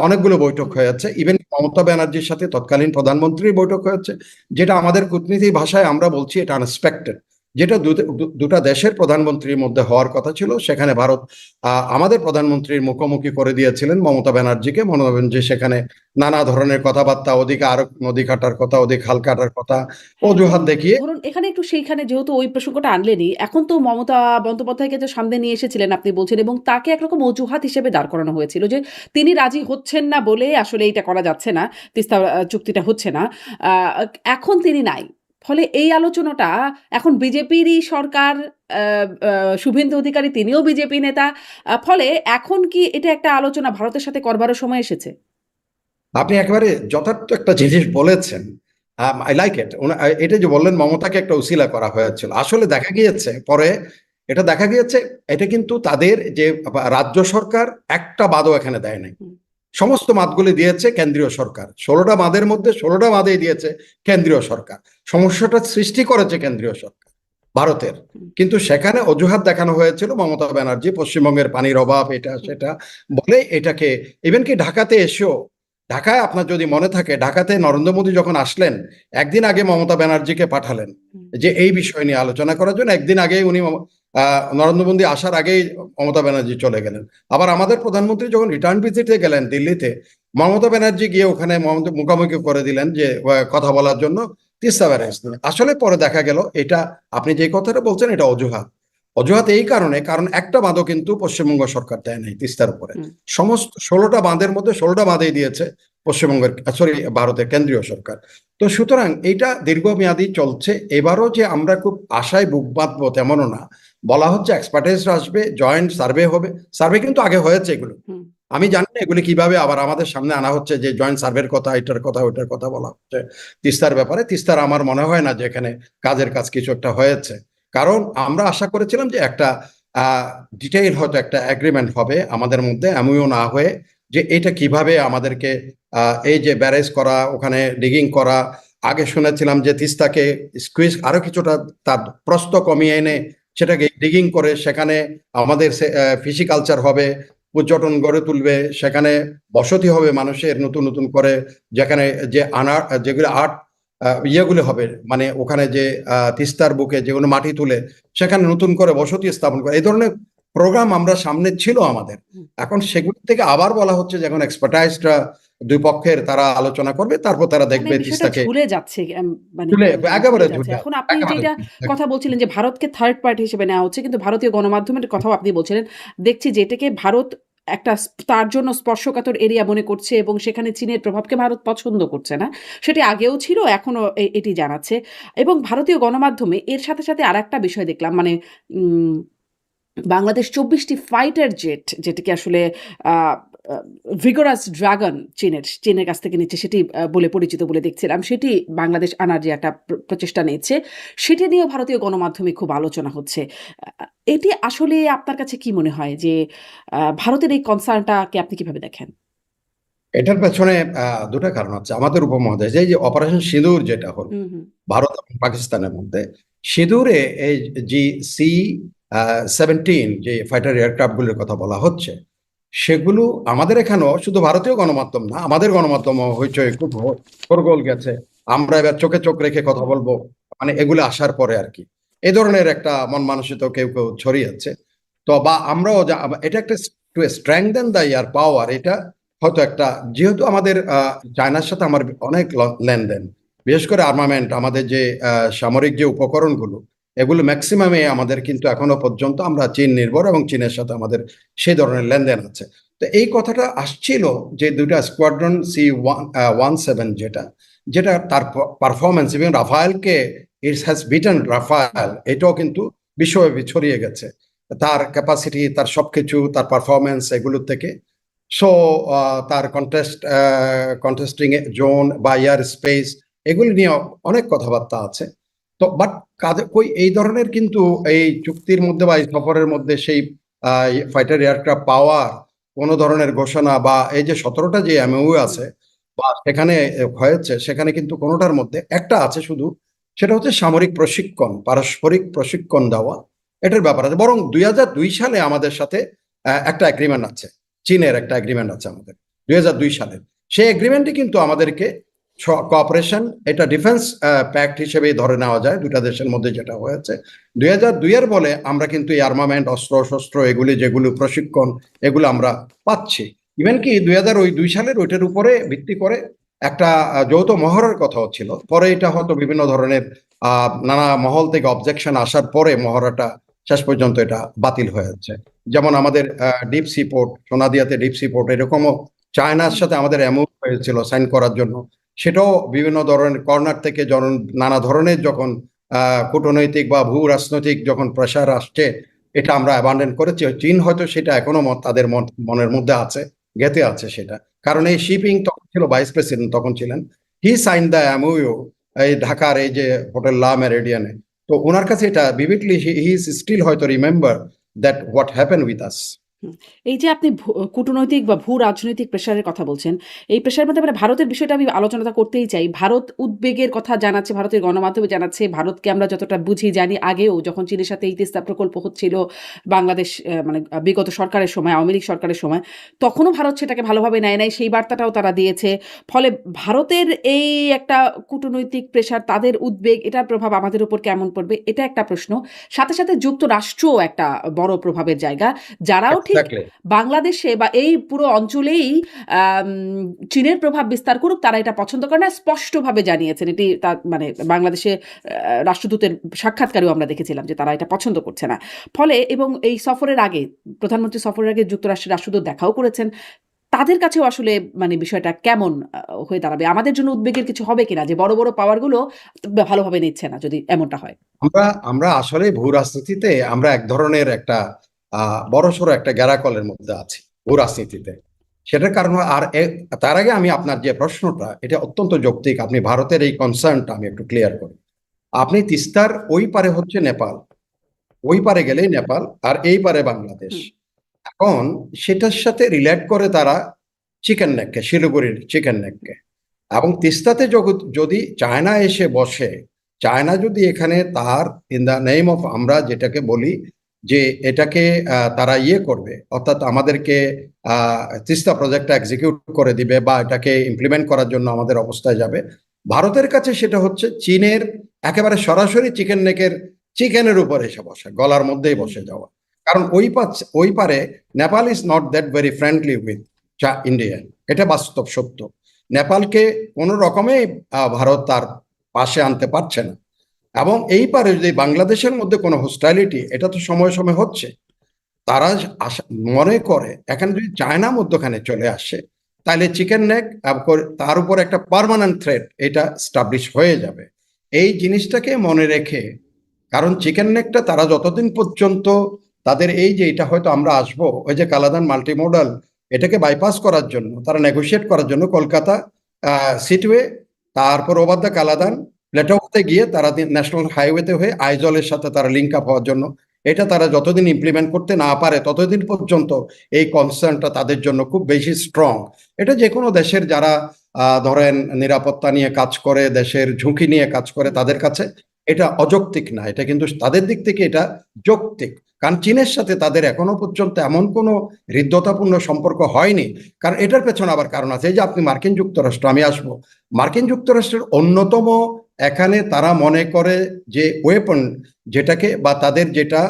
অনেকগুলো বৈঠক হুম। হয়েছে, ইভেন মমতা ব্যানার্জির সাথে তৎকালীন প্রধানমন্ত্রীর বৈঠক হয়েছে, যেটা আমাদের কূটনীতি ভাষায় আমরা বলছি এটা আনএক্সপেক্টেড, যেটা দুটা দেশের প্রধানমন্ত্রীর মধ্যে হওয়ার কথা ছিল। সেখানে ভারত আমাদের প্রধানমন্ত্রীর মুখোমুখি করে দিয়েছিলেন মমতা ব্যানার্জিকে, মনে হবেন যে সেখানে নানা ধরনের কথাবার্তা, ওদিকে আরো নদী কাটার কথা, ওদিকে খাল কাটার কথা, হ্যাঁ, অজুহাত ধরুন দেখিয়ে। ধরুন এখানে একটু সেইখানে যেহেতু ওই প্রসঙ্গটা আনলেনই, এখন তো মমতা বন্দ্যোপাধ্যায়কে যে সামনে নিয়ে এসেছিলেন আপনি বলছেন, এবং তাকে একরকম অজুহাত হিসেবে দাঁড় করানো হয়েছিল যে তিনি রাজি হচ্ছেন না বলে আসলে এইটা করা যাচ্ছে না, তিস্তা চুক্তিটা হচ্ছে না। আ এখন তিনি নাই। ফলে এই আলোচনাটা এখন বিজেপিরই সরকার, আ আ শুভেন্দু অধিকারী তিনিও বিজেপি নেতা। ফলে এখন কি এটা একটা আলোচনা ভারতের সাথে করবারও সময় এসেছে? আপনি একেবারে যথার্থ একটা জিনিস বলেছেন। I like it. এটা যে বললেন মমতাকে একটা উসিলা করা হয়েছিল, আসলে দেখা গিয়েছে পরে, এটা দেখা গিয়েছে এটা কিন্তু তাদের যে রাজ্য সরকার একটা বাদও এখানে দেয় নাই। হুম, সমস্ত বাঁধগুলি দিয়েছে কেন্দ্রীয় সরকার, 16টা বাঁধের মধ্যে 16টা বাঁধেই দিয়েছে কেন্দ্রীয় সরকার। সমস্যাটা সৃষ্টি করেছে কেন্দ্রীয় সরকার ভারতের, হুম, কিন্তু সেখানে অজুহাত দেখানো হয়েছিল মমতা ব্যানার্জি পশ্চিমবঙ্গের পানির অভাব, এটা হুম, সেটা বলে এটাকে। ইভেন কি ঢাকাতে এসেও, ঢাকায় আপনার যদি মনে থাকে, ঢাকাতে নরেন্দ্র মোদী যখন আসলেন, একদিন আগে মমতা ব্যানার্জিকে পাঠালেন হুম, যে এই বিষয় নিয়ে আলোচনা করার জন্য। একদিন আগেই উনি নরেন্দ্র মোদী আসার আগেই মমতা ব্যানার্জি চলে গেলেন। আবার আমাদের প্রধানমন্ত্রী যখন রিটার্ন ভিজিটে গেলেন দিল্লিতে, মমতা ব্যানার্জি গিয়ে ওখানে মুখোমুখি করে দিলেন যে কথা বলার জন্য তিস্তা ব্যারেজ নিয়ে। আসলে পরে দেখা গেল এটা, আপনি যে কথাটা বলছেন এটা অজুহাত। অজুহাত এই কারণে, কারণ একটা বাঁধও কিন্তু পশ্চিমবঙ্গ সরকার দেয় নাই তিস্তার উপরে। হুম। সমস্ত 16টা বাঁধের মধ্যে 16টা বাঁধেই দিয়েছে পশ্চিমবঙ্গের, সরি, ভারতের কেন্দ্রীয় সরকার। তো সুতরাং এইটা দীর্ঘমেয়াদী চলছে। এবারও যে আমরা খুব আশায় বুক বাঁধবো তেমনও না। বলা হচ্ছে এক্সপার্টাইজ আসবে, জয়েন্ট সার্ভে হবে। সার্ভে কিন্তু আগে হয়েছে এগুলো, হুম, আমি জানি না এগুলি কিভাবে আবার আমাদের সামনে আনা হচ্ছে যে জয়েন্ট সার্ভের কথা, এটার কথা, ওইটার কথা বলা হচ্ছে তিস্তার ব্যাপারে। তিস্তার আমার মনে হয় না যে এখানে কাজের কাজ কিছু একটা হয়েছে, কারণ আমরা আশা করেছিলাম যে একটা ডিটেইল হয়তো একটা এগ্রিমেন্ট হবে আমাদের মধ্যে, এমনও না হয়ে যে এটা কিভাবে আমাদেরকে এই যে ব্যারেজ করা, ওখানে ডিগিং করা। আগে শুনেছিলাম যে তিস্তাকে স্কুইজ আরো কিছুটা তার প্রস্থ কমিয়ে এনে সেটাকে ডিগিং করে সেখানে আমাদের ফিশিকালচার হবে, পর্যটন গড়ে তুলবে, সেখানে বসতি হবে মানুষের নতুন নতুন করে, যেখানে যে যেগুলো আর্ট ইয়েগুলো হবে, মানে ওখানে যে তিস্তার বুকে যেগুলো মাটি তুলে সেখানে নতুন করে বসতি স্থাপন করে, এই ধরনের প্রোগ্রাম আমরা সামনে ছিল আমাদের। হুম। এখন সেগুলো থেকে আবার বলা হচ্ছে যে এখন এক্সপার্টাইজরা দুই পক্ষের তারা আলোচনা করবে, তারপর তারা মানে দেখবে বিষয়টা তিস্তাকে ঝুলে যাচ্ছে, মানে তুলে, কি বলবো, ঝুলে একেবারে যাচ্ছে। ঝুলে, এখন আপনি একেবারে যেটা ঝুলে। কথা বলছিলেন যে ভারতকে থার্ড পার্টি হিসেবে নেওয়া হচ্ছে, কিন্তু ভারতীয় গণমাধ্যমের কথাও আপনি বলছিলেন। দেখছি যে এটাকে ভারত একটা তার জন্য স্পর্শকাতর এরিয়া মনে করছে, এবং সেখানে চীনের প্রভাবকে ভারত পছন্দ করছে না। সেটি আগেও ছিল, এখনো এটি জানাচ্ছে। এবং ভারতীয় গণমাধ্যমে এর সাথে, সাথে আরেকটা বিষয় দেখলাম, মানে উম বাংলাদেশ ২৪টি ফাইটার জেট, যেটাকে আসলে আ আ ভিগোরাস ড্রাগন চীনের কাছ থেকে নিচ্ছে, সেটি বলে পরিচিত বলে দেখছিলাম। সেটি বাংলাদেশ আনার যে একটা প্রচেষ্টা নিচ্ছে, সেটি নিয়েও ভারতীয় গণমাধ্যমে খুব আলোচনা হচ্ছে। এটি আসলে আপনার কাছে কি মনে হয় যে ভারতের এই কনসার্নটাকে আপনি কিভাবে দেখেন? এটার পেছনে দুটা কারণ আছে আমাদের উপমহাদেশে। এই যে অপারেশন সিঁদুর যেটা হলো হুম, হুম, ভারত এবং পাকিস্তানের মধ্যে, সিঁদুরে এই যে C-17 যে ফাইটার এয়ারক্রাফট গুলোর কথা বলা হচ্ছে, সেগুলো আমাদের এখানেও, শুধু ভারতীয় গণমাধ্যম না, আমাদের গণমাধ্যম হইচই খুব শোরগোল গেছে। আমরা এবার চোখে চোখ রেখে কথা হুম, বলবো, মানে এগুলো আসার পরে আর কি এই ধরনের একটা মন মানসিকতা কেউ কেউ ছড়িয়েছে। তো বা আমরাও এটা একটা টু স্ট্রেংথেন দ্য ইয়ার পাওয়ার, এটা হয়তো একটা, যেহেতু আমাদের চায়নার সাথে আমার অনেক লেনদেন, বিশেষ করে আর্মামেন্ট, আমাদের যে সামরিক যে উপকরণগুলো, এগুলো ম্যাক্সিমামে আমাদের কিন্তু এখনো পর্যন্ত আমরা চীন নির্ভর, এবং চীনের সাথে আমাদের সেই ধরনের লেনদেন আছে। তো এই কথাটা আসছিল যে দুইটা স্কোয়াড্রন C-117 যেটা যেটা তার পারফরমেন্স, এবং রাফায়েলকে ইট হ্যাজ বিটেন রাফায়েল, এটাও কিন্তু বিশ্বব্যাপী ছড়িয়ে গেছে তার ক্যাপাসিটি, তার সবকিছু, তার পারফরমেন্স এগুলোর থেকে। সো তার কন্টেস্টিং জোন বা এয়ার স্পেস, এগুলি নিয়ে অনেক কথাবার্তা আছে। তো বাট কই এই ধরনের কিন্তু এই চুক্তির মধ্যে বা এই সফরের মধ্যে সেই ফাইটার এয়ারক্রাফট পাওয়ার কোনো ধরনের ঘোষণা, বা এই যে 17টা যে এমওইউ আছে বা সেখানে হয়েছে, সেখানে কিন্তু কোনোটার মধ্যে একটা আছে শুধু, সেটা হচ্ছে সামরিক প্রশিক্ষণ, পারস্পরিক প্রশিক্ষণ দেওয়া, এটার ব্যাপার আছে। বরং 2002 সালে আমাদের সাথে একটা এগ্রিমেন্ট আছে, চীনের একটা এগ্রিমেন্ট আছে আমাদের 2002 সালের। সেই এগ্রিমেন্টে কিন্তু আমাদেরকে কোঅপারেশন, এটা ডিফেন্স প্যাক্ট হিসেবেই ধরে নেওয়া যায় দুটা দেশের মধ্যে যেটা হয়েছে 2002 বলে। আমরা কিন্তু এই আর্মামেন্ট, অস্ত্র শস্ত্র, এগুলি যেগুলো প্রশিক্ষণ, এগুলো আমরা পাচ্ছি। ইভেন কি 2002 সালের ওইটার উপরে ভিত্তি করে একটা যৌথ মহড়ার কথা হচ্ছিল। পরে এটা হয়তো বিভিন্ন ধরনের নানা মহল থেকে অবজেকশন আসার পরে মহড়াটা শেষ পর্যন্ত এটা বাতিল হয়ে যাচ্ছে। যেমন আমাদের ডিপ সি পোর্ট, সোনাদিয়াতে ডিপ সি পোর্ট, এরকমও চায়নার সাথে আমাদের এমওইউ হয়েছিল সাইন করার জন্য। সেটাও বিভিন্ন ধরনের কর্নার থেকে নানা ধরনের যখন কূটনৈতিক বা ভূ রাজনৈতিক যখন প্রেশার আসছে, এটা আমরা অ্যাবান্ডন করেছি। চীন হয়তো সেটা এখনো তাদের মনের মধ্যে আছে, গেঁথে আছে সেটা। কারণ এই শিপিং তখন ছিল ভাইস প্রেসিডেন্ট, তখন ছিলেন, হি সাইন দ্য এমওইউ এই ঢাকার এই যে হোটেল লা মেরিডিয়ানে। তো ওনার কাছে এটা ভিভিডলি হি ইজ স্টিল হয়তো remember that what happen with us. Hmm. এই যে আপনি কূটনৈতিক বা ভূ-রাজনৈতিক প্রেশারের কথা বলছেন, এই প্রেশারের মধ্যে মানে ভারতের বিষয়টা আমি আলোচনাটা করতেই চাই। ভারত উদ্বেগের কথা জানাচ্ছে, ভারতের গণমাধ্যমে জানাচ্ছে। ভারতকে আমরা যতটা বুঝি জানি, আগেও যখন চীনের সাথে এই তিস্তা প্রকল্প হচ্ছিল, বাংলাদেশ মানে বিগত সরকারের সময়, আওয়ামী লীগ সরকারের সময়, তখনও ভারত সেটাকে ভালোভাবে নেয় নাই। সেই বার্তাটাও তারা দিয়েছে। ফলে ভারতের এই একটা কূটনৈতিক প্রেশার, তাদের উদ্বেগ, এটার প্রভাব আমাদের উপর কেমন পড়বে? এটা একটা প্রশ্ন। সাথে, সাথে যুক্তরাষ্ট্রও একটা বড় প্রভাবের জায়গা। যারাও ঠিক এক্স্যাক্টলি। বাংলাদেশে বা এই পুরো অঞ্চলেই আম চীনের প্রভাব বিস্তার করুক, তারা এটা পছন্দ করে না, স্পষ্টভাবে জানিয়েছেন। এটি মানে বাংলাদেশে রাষ্ট্রদূতের সাক্ষাৎকারেও আমরা দেখেছিলাম যে তারা এটা পছন্দ করছে না। ফলে এবং এই সফরের আগে, প্রধানমন্ত্রী সফরের আগে যুক্তরাষ্ট্রের রাষ্ট্রদূত দেখাও করেছেন। তাদের কাছেও আসলে মানে বিষয়টা কেমন হয়ে দাঁড়াবে? আমাদের জন্য উদ্বেগের কিছু হবে কিনা যে বড়, বড় পাওয়ার গুলো ভালোভাবে নিচ্ছে না যদি এমনটা হয়? আমরা আমরা আসলে ভূ রাজনীতিতে আমরা এক ধরনের একটা বড়সড় একটা গ্যারাকলের মধ্যে আছি ভূ রাজনীতিতে। সেটার কারণ তার আগে আমি আপনার যে প্রশ্নটা, এটা অত্যন্ত যৌক্তিক। আপনি ভারতের এই কনসার্নটা আমি একটু ক্লিয়ার করি। আপনি তিস্তার ওই পারে হচ্ছে নেপাল, ওই পারে গেলেই নেপাল, আর এই পারে বাংলাদেশ। হুম, এখন সেটার সাথে রিলেট করে তারা চিকেন নেককে, শিলিগুড়ির চিকেন নেককে। এবং তিস্তাতে যদি চায়না এসে বসে, চায়না যদি এখানে তার ইন দ্য নেম অফ, আমরা যেটাকে বলি যে এটাকে তারা ইয়ে করবে, অর্থাৎ আমাদেরকে তিস্তা প্রজেক্টটা এক্সিকিউট করে দিবে বা এটাকে ইমপ্লিমেন্ট করার জন্য আমাদের অবস্থায় যাবে, ভারতের কাছে সেটা হচ্ছে চীনের একেবারে সরাসরি চিকেন নেকের চিকেনের উপর এসে বসে, গলার মধ্যেই হুম, বসে যাওয়া। কারণ ওই পারে Nepal is not that very friendly with India, এটা বাস্তব সত্য। নেপালকে কোনো রকমে ভারত তার পাশে আনতে পারছে না। এবং এই পারে যদি বাংলাদেশের মধ্যে কোনো হোস্টাইলিটি, এটা তো সময়ে সময়ে হচ্ছে, তারা মনে করে এখানে যদি চায়না মধ্যখানে চলে আসে, তাহলে চিকেন নেক তার উপর একটা পার্মানেন্ট থ্রেট এটা স্টাবলিশ হয়ে যাবে। এই জিনিসটাকে মনে রেখে, কারণ চিকেন নেকটা তারা যতদিন পর্যন্ত তাদের এই যে এটা হয়তো আমরা আসবো, ওই যে কালাদান মাল্টিমোডাল, এটাকে বাইপাস করার জন্য, তারা নেগোশিয়েট করার জন্য কলকাতা সিটওয়ে, তারপর ওভার দ্য কালাদান প্লেটোতে গিয়ে তারা ন্যাশনাল হাইওয়েতে হয়ে আইজলের সাথে তারা লিঙ্ক আপ হওয়ার জন্য, এটা তারা যতদিন ইমপ্লিমেন্ট করতে না পারে ততদিন পর্যন্ত এই কনসার্নটা তাদের জন্য খুব বেশি স্ট্রং। এটা যে কোনো দেশের যারা ধরেন নিরাপত্তা নিয়ে কাজ করে, দেশের ঝুঁকি নিয়ে কাজ করে, তাদের কাছে এটা অযৌক্তিক না, এটা কিন্তু তাদের দিক থেকে এটা যৌক্তিক। কারণ চীনের সাথে তাদের এখনো পর্যন্ত এমন কোনো হৃদ্যতাপূর্ণ সম্পর্ক হয়নি। কারণ এটার পেছনে আবার কারণ আছে। এই যে আপনি মার্কিন যুক্তরাষ্ট্র, আমি আসবো মার্কিন যুক্তরাষ্ট্রের অন্যতম, এখানে তারা মনে করে যে ওয়েপন যেটাকে বা তাদের যেটা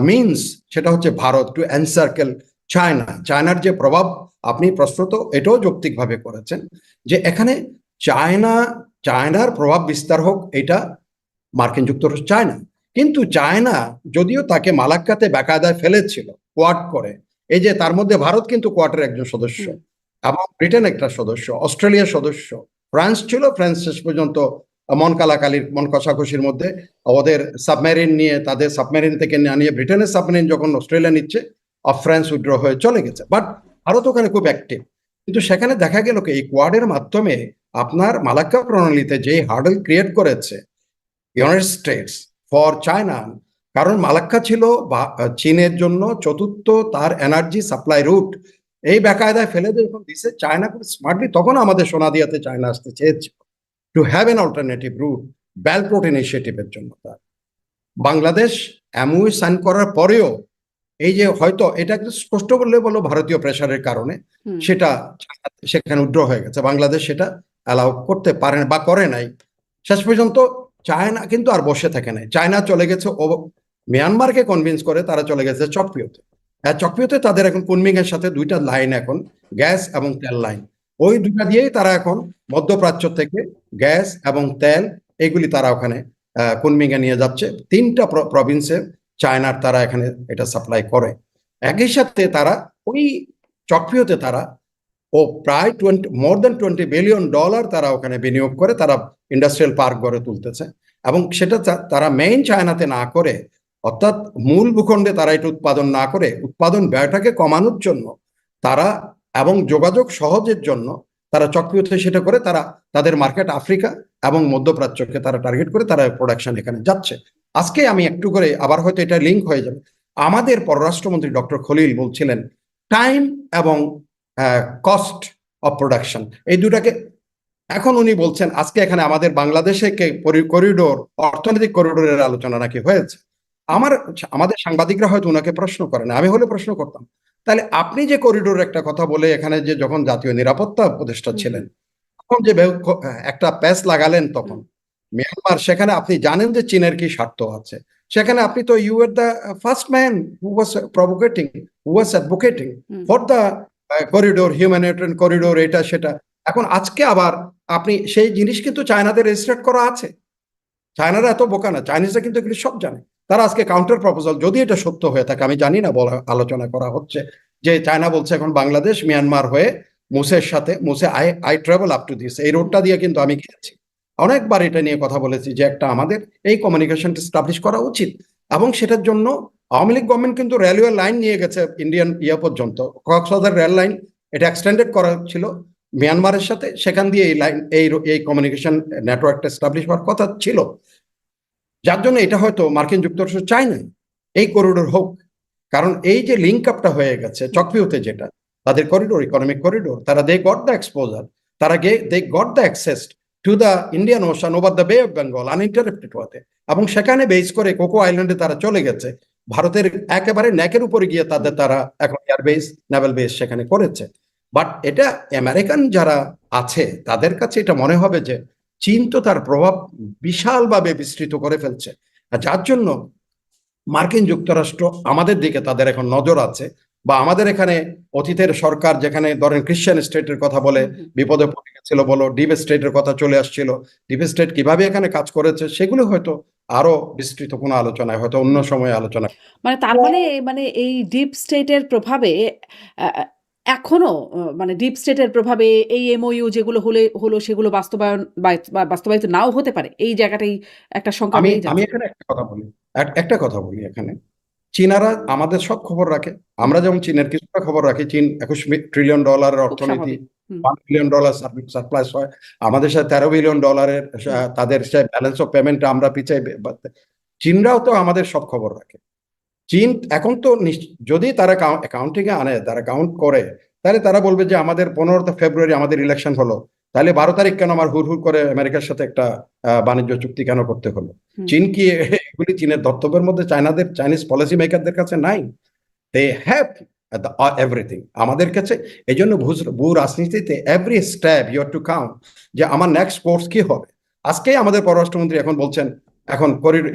মিনস, সেটা হচ্ছে ভারত, টু এনসার্কেল চায়না। চায়নার যে প্রভাব, আপনি প্রশ্ন তো এটাও যৌক্তিকভাবে করেছেন যে এখানে চায়না, চায়নার প্রভাব বিস্তার হোক এটা মার্কিন যুক্তরাষ্ট্র চায় না। কিন্তু চায়না যদিও তাকে মালাক্কাতে বাকায়দায় ফেলেছিল কোয়াড করে, এই যে তার মধ্যে ভারত কিন্তু কোয়াডের একজন সদস্য, হুম, এবং ব্রিটেন একটা সদস্য, অস্ট্রেলিয়া সদস্য, ফ্রান্স ছিল। ফ্রান্স শেষ পর্যন্ত মন কালাকালির মন কষাকষির মধ্যে ওদের সাবমেরিন নিয়ে, তাদের সাবমেরিন থেকে না নিয়ে ব্রিটেনের সাবমেরিন যখন অস্ট্রেলিয়া নিচ্ছে, ফ্রান্স উইথড্র হয়ে চলে গেছে। বাট ভারত ওখানে খুব অ্যাক্টিভ। কিন্তু সেখানে দেখা গেল কি এই কোয়াডের মাধ্যমে আপনার মালাক্কা প্রণালীতে যে হার্ডল ক্রিয়েট করেছে ইউনাইটেড স্টেটস ফর চায়না, কারণ মালাক্কা ছিল চীনের জন্য চতুর্থ তার এনার্জি সাপ্লাই রুট। এই বেকায়দায় ফেলে দিয়ে যখন দিছে চায়না খুব স্মার্টলি, তখন আমাদের সোনাদিয়াতে চায়না আসতে চেয়েছিল to have an alternative route belt route ইনিশিয়েটিভের জন্য। তার বাংলাদেশ এমওইউ সাইন করার পরেও এই যে হয়তো এটা একটু স্পষ্ট বললে বলো ভারতীয় প্রেসারের কারণে হুম, সেটা সেখানে উইথড্র হয়ে গেছে, বাংলাদেশ সেটা অ্যালাউ করতে পারে বা করে নাই। শেষ পর্যন্ত চায়না কিন্তু আর বসে থাকে নাই, চায়না চলে গেছে ও মিয়ানমারকে কনভিন্স করে, তারা চলে গেছে চকপিওতে। হ্যাঁ, চকপিওতে তাদের এখন কুনমিং এর সাথে দুইটা লাইন, এখন গ্যাস এবং তেল লাইন, ওই দুটা দিয়েই তারা এখন মধ্যপ্রাচ্য থেকে গ্যাস এবং তেল এগুলি তারা ওখানে কুনমিং এ নিয়ে যাচ্ছে। তিনটা প্রভিন্সে চায়নার তারা এখানে এটা সাপ্লাই করে। একই সাথে তারা ওই চকপিওতে তারা প্রায় মোর দেন $20 বিলিয়ন তারা ওখানে বিনিয়োগ করে তারা ইন্ডাস্ট্রিয়াল পার্ক গড়ে তুলতেছে। এবং সেটা তারা মেইন চায়নাতে না করে, অর্থাৎ মূল ভূখণ্ডে তারা এটা উৎপাদন না করে উৎপাদন ব্যয়টাকে কমানোর জন্য তারা, এবং যোগাযোগ সহজের জন্য তারা চক্রিয়তে সেটা করে, তারা তাদের মার্কেট আফ্রিকা এবং মধ্যপ্রাচ্যকে তারা টার্গেট করে তারা প্রোডাকশন এখানে যাচ্ছে। আজকে আমি একটু করে আবার হয়তো এটা লিঙ্ক হয়ে যাবে, আমাদের পররাষ্ট্রমন্ত্রী ডক্টর খলিল বলছিলেন টাইম এবং কস্ট অফ প্রোডাকশন এই দুটাকে, এখন উনি বলছেন আজকে এখানে আমাদের বাংলাদেশে করিডোর, অর্থনৈতিক করিডোরের আলোচনা নাকি হয়েছে। আমাদের সাংবাদিকরা হয়তো ওনাকে প্রশ্ন করেন, আমি হলে প্রশ্ন করতাম, তাহলে আপনি যে করিডোর একটা কথা বলে এখানে যে যখন জাতীয় নিরাপত্তা উপদেষ্টা হুম, ছিলেন তখন যে একটা প্যাচ লাগালেন তখন হুম, মিয়ানমার, সেখানে আপনি জানেন যে চীনের কি স্বার্থ আছে সেখানে, আপনি তো you are the first man who was provoking, who was advocating hmm. For the corridor, humanitarian corridor, এটা সেটা। এখন আজকে আবার আপনি সেই জিনিস কিন্তু চায়নাদের রেজিস্ট্রেট করা আছে। চায়নারা এত বোকা না, চাইনিজরা কিন্তু এগুলি সব জানে। তারা আজকে কাউন্টার প্রপোজাল, যদি এটা সত্য হয়ে থাকে আমি জানি না, বলা আলোচনা করা হচ্ছে যে চায়না বলছে এখন বাংলাদেশ মিয়ানমার হয়ে মুসের সাথে, Muse I travel up to this, এই রোডটা দিয়ে কিন্তু আমি গিয়েছি, অনেকবার এটা নিয়ে কথা বলেছি যে একটা আমাদের এই কমিউনিকেশনটা স্টাবলিশ করা উচিত। এবং সেটার জন্য আওয়ামী লীগ গভর্নমেন্ট কিন্তু রেলওয়ে লাইন নিয়ে গেছে ইন্ডিয়ান পর্যন্ত, কক্সবাজার রেল লাইন, এটা এক্সটেন্ডেড করা ছিল মিয়ানমারের সাথে, সেখান দিয়ে এই লাইন এই কমিউনিকেশন নেটওয়ার্কটা এস্টাবলিশ হওয়ার কথা ছিল। যার জন্য এটা হয়তো মার্কিন যুক্তরাষ্ট্র চায় না এই করিডোর হোক, কারণ এই যে লিঙ্ক আপটা হয়ে গেছে চকভিউতে, যেটা তাদের করিডোর, ইকোনমিক করিডোর, তারা they got the exposure, they got the access to the Indian Ocean over the Bay of Bengal uninterrupted ওয়াতে, এবং সেখানে বেস করে কোকো আইল্যান্ডে তারা চলে গেছে, ভারতের একেবারে নেকের উপরে গিয়ে তারা এখন এয়ারবেস, নেভাল বেস সেখানে করেছে। বাট এটা আমেরিকান যারা আছে তাদের কাছে এটা মনে হবে যে চীন তো তার প্রভাব বিশালভাবে বিস্তৃত করে ফেলছে, আর যার জন্য মার্কিন যুক্তরাষ্ট্র আমাদের দিকে তাদের এখন নজর আছে। বা আমাদের এখানে অতীতের সরকার যেখানে ধরেন খ্রিস্টান স্টেটের কথা বলে হুম, হুম। বিপদে পড়ে গেছিল, বলো ডিপ স্টেটের কথা চলে আসছিল, ডিপ স্টেট কিভাবে এখানে কাজ করেছে সেগুলো হয়তো আরো বিস্তৃত কোনো আলোচনায় হয়তো অন্য সময়ে আলোচনা। মানে তার মানে এই ডিপ স্টেটের প্রভাবে আ আ এখনো মানে ডিপ স্টেটের প্রভাবে এই এমওইউ যেগুলো হলো সেগুলো বাস্তবায়িত নাও হতে পারে। এই জায়গাটাই একটা শঙ্কা আমি রয়েই আমি যাচ্ছে। এখানে একটা কথা বলি, একটা কথা বলি এখানে, চীনারা আমাদের সব খবর রাখে, আমরা যেমন চীনের কিছুটা খবর রাখি। চীন $21 ট্রিলিয়ন খুব অর্থনীতি, স্বাভাবিক। হুম, $1 বিলিয়ন সারপ্লাস হয়, আমাদের সাথে $13 বিলিয়ন হুম, তাদের ব্যালেন্স অফ পেমেন্ট আমরা পিছাই। চীনরাও তো আমাদের সব খবর রাখে। চীন এখন তো যদি তারা অ্যাকাউন্টিং এ আনে, তারা কাউন্ট করে, তাহলে তারা বলবে যে আমাদের 15 ফেব্রুয়ারি আমাদের ইলেকশন হলো, তাহলে 12 তারিখ কেন আমার হুড় করে আমেরিকার সাথে একটা বাণিজ্য চুক্তি কেন করতে হলো? হুম। চীন কি এগুলি চীনের দপ্তরের মধ্যে চাইনিজ পলিসি মেকারদের কাছে নাই? দে হ্যাভ এভরিথিং আমাদের কাছে। এই জন্য ভূ রাজনীতিতে every step you have to count, যে আমার নেক্সট কোর্স কি হবে। আজকেই আমাদের পররাষ্ট্রমন্ত্রী এখন বলছেন এখন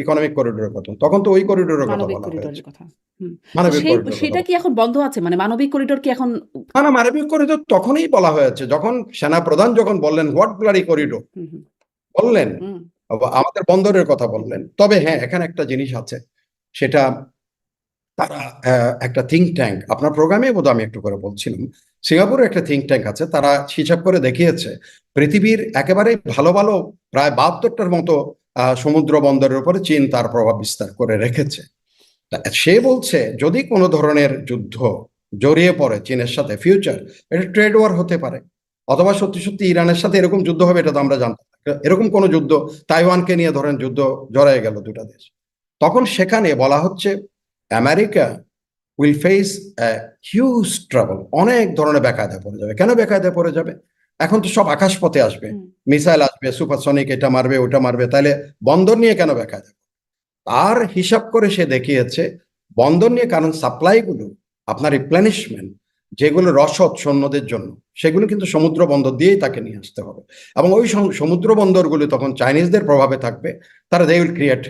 ইকোনমিক করিডোরের কথা, তখন তো ওই করিডোরের কথা মানবিক বলা হয়েছে, করিডোরের কথা। হুম। তো মানবিক করিডোরের কথা সেটা কি এখন বন্ধ আছে? মানে মানবিক করিডোর কি এখন না না, মানবিক করিডোর তখনই বলা হয়েছে যখন সেনাপ্রধান যখন বললেন হোয়াট ব্লাডি হুম, করিডোর হুম, হুম, বললেন, হুম, আমাদের বন্দরের কথা হুম, বললেন। তবে হ্যাঁ, এখানে একটা জিনিস আছে, সেটা তারা একটা থিঙ্ক ট্যাঙ্ক, আপনার প্রোগ্রামে বোধহয় আমি একটু করে বলছিলাম, সিঙ্গাপুরে একটা থিঙ্ক ট্যাঙ্ক আছে, তারা হিসাব করে দেখিয়েছে পৃথিবীর একেবারে ভালো ভালো প্রায় 72টার মতো সমুদ্র বন্দরের উপরে চীন তার প্রভাব বিস্তার করে রেখেছে। সে বলছে যদি কোনো ধরনের যুদ্ধ জড়িয়ে পড়ে চীনের সাথে ফিউচার, এটা ট্রেড ওয়ার হতে পারে, অথবা সত্যি সত্যি ইরানের সাথে এরকম যুদ্ধ হবে, এটা তো আমরা জানতাম না। এরকম কোনো যুদ্ধ, তাইওয়ানকে নিয়ে ধরেন যুদ্ধ জড়ায় গেল দুটা দেশ, তখন সেখানে বলা হচ্ছে America will face huge trouble, অনেক ধরনের বেকায়দায় পড়ে যাবে। কেন বেকায়দায় পড়ে যাবে? এখন তো সব আকাশপথে আসবে, হুম, মিসাইল আসবে, সুপারসনিক, এটা মারবে ওটা মারবে, তাহলে বন্দর নিয়ে কেন বেকায়দা? তার হিসাব করে সে দেখিয়েছে বন্দর নিয়ে, কারণ সাপ্লাইগুলো, আপনার রিপ্লেনিশমেন্ট, যেগুলো রসদ সৈন্যদের জন্য, সেগুলো কিন্তু সমুদ্র বন্দর দিয়েই তাকে নিয়ে আসতে হবে। এবং ওই সমুদ্র বন্দরগুলো তখন চাইনিজদের প্রভাবে থাকবে, তারা they will create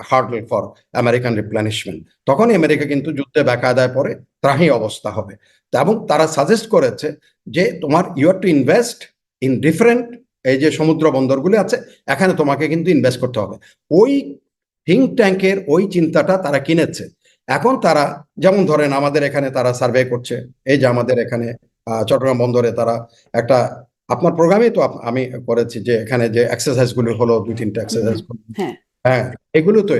hurdle for American replenishment. তখন আমেরিকা কিন্তু যুদ্ধে বেকায়দায় পড়ে ত্রাহি অবস্থা হবে। এবং তারা সাজেস্ট করেছে যে তোমার you have to invest in different, এই যে সমুদ্র বন্দরগুলি আছে, এখানে তোমাকে কিন্তু ইনভেস্ট করতে হবে। ওই থিঙ্ক ট্যাঙ্কের ওই চিন্তাটা তারা কিনেছে। এখন তারা, যেমন ধরেন আমাদের এখানে তারা সার্ভে করছে, এই যে আমাদের এখানে চট্টগ্রাম বন্দরে তারা একটা, আপনার প্রোগ্রামে তো আমি করেছি যে এখানে যে এক্সারসাইজ গুলো হলো, দুই তিনটা হুম, এক্সারসাইজ, হুম, হ্যাঁ, হ্যাঁ, এগুলো তো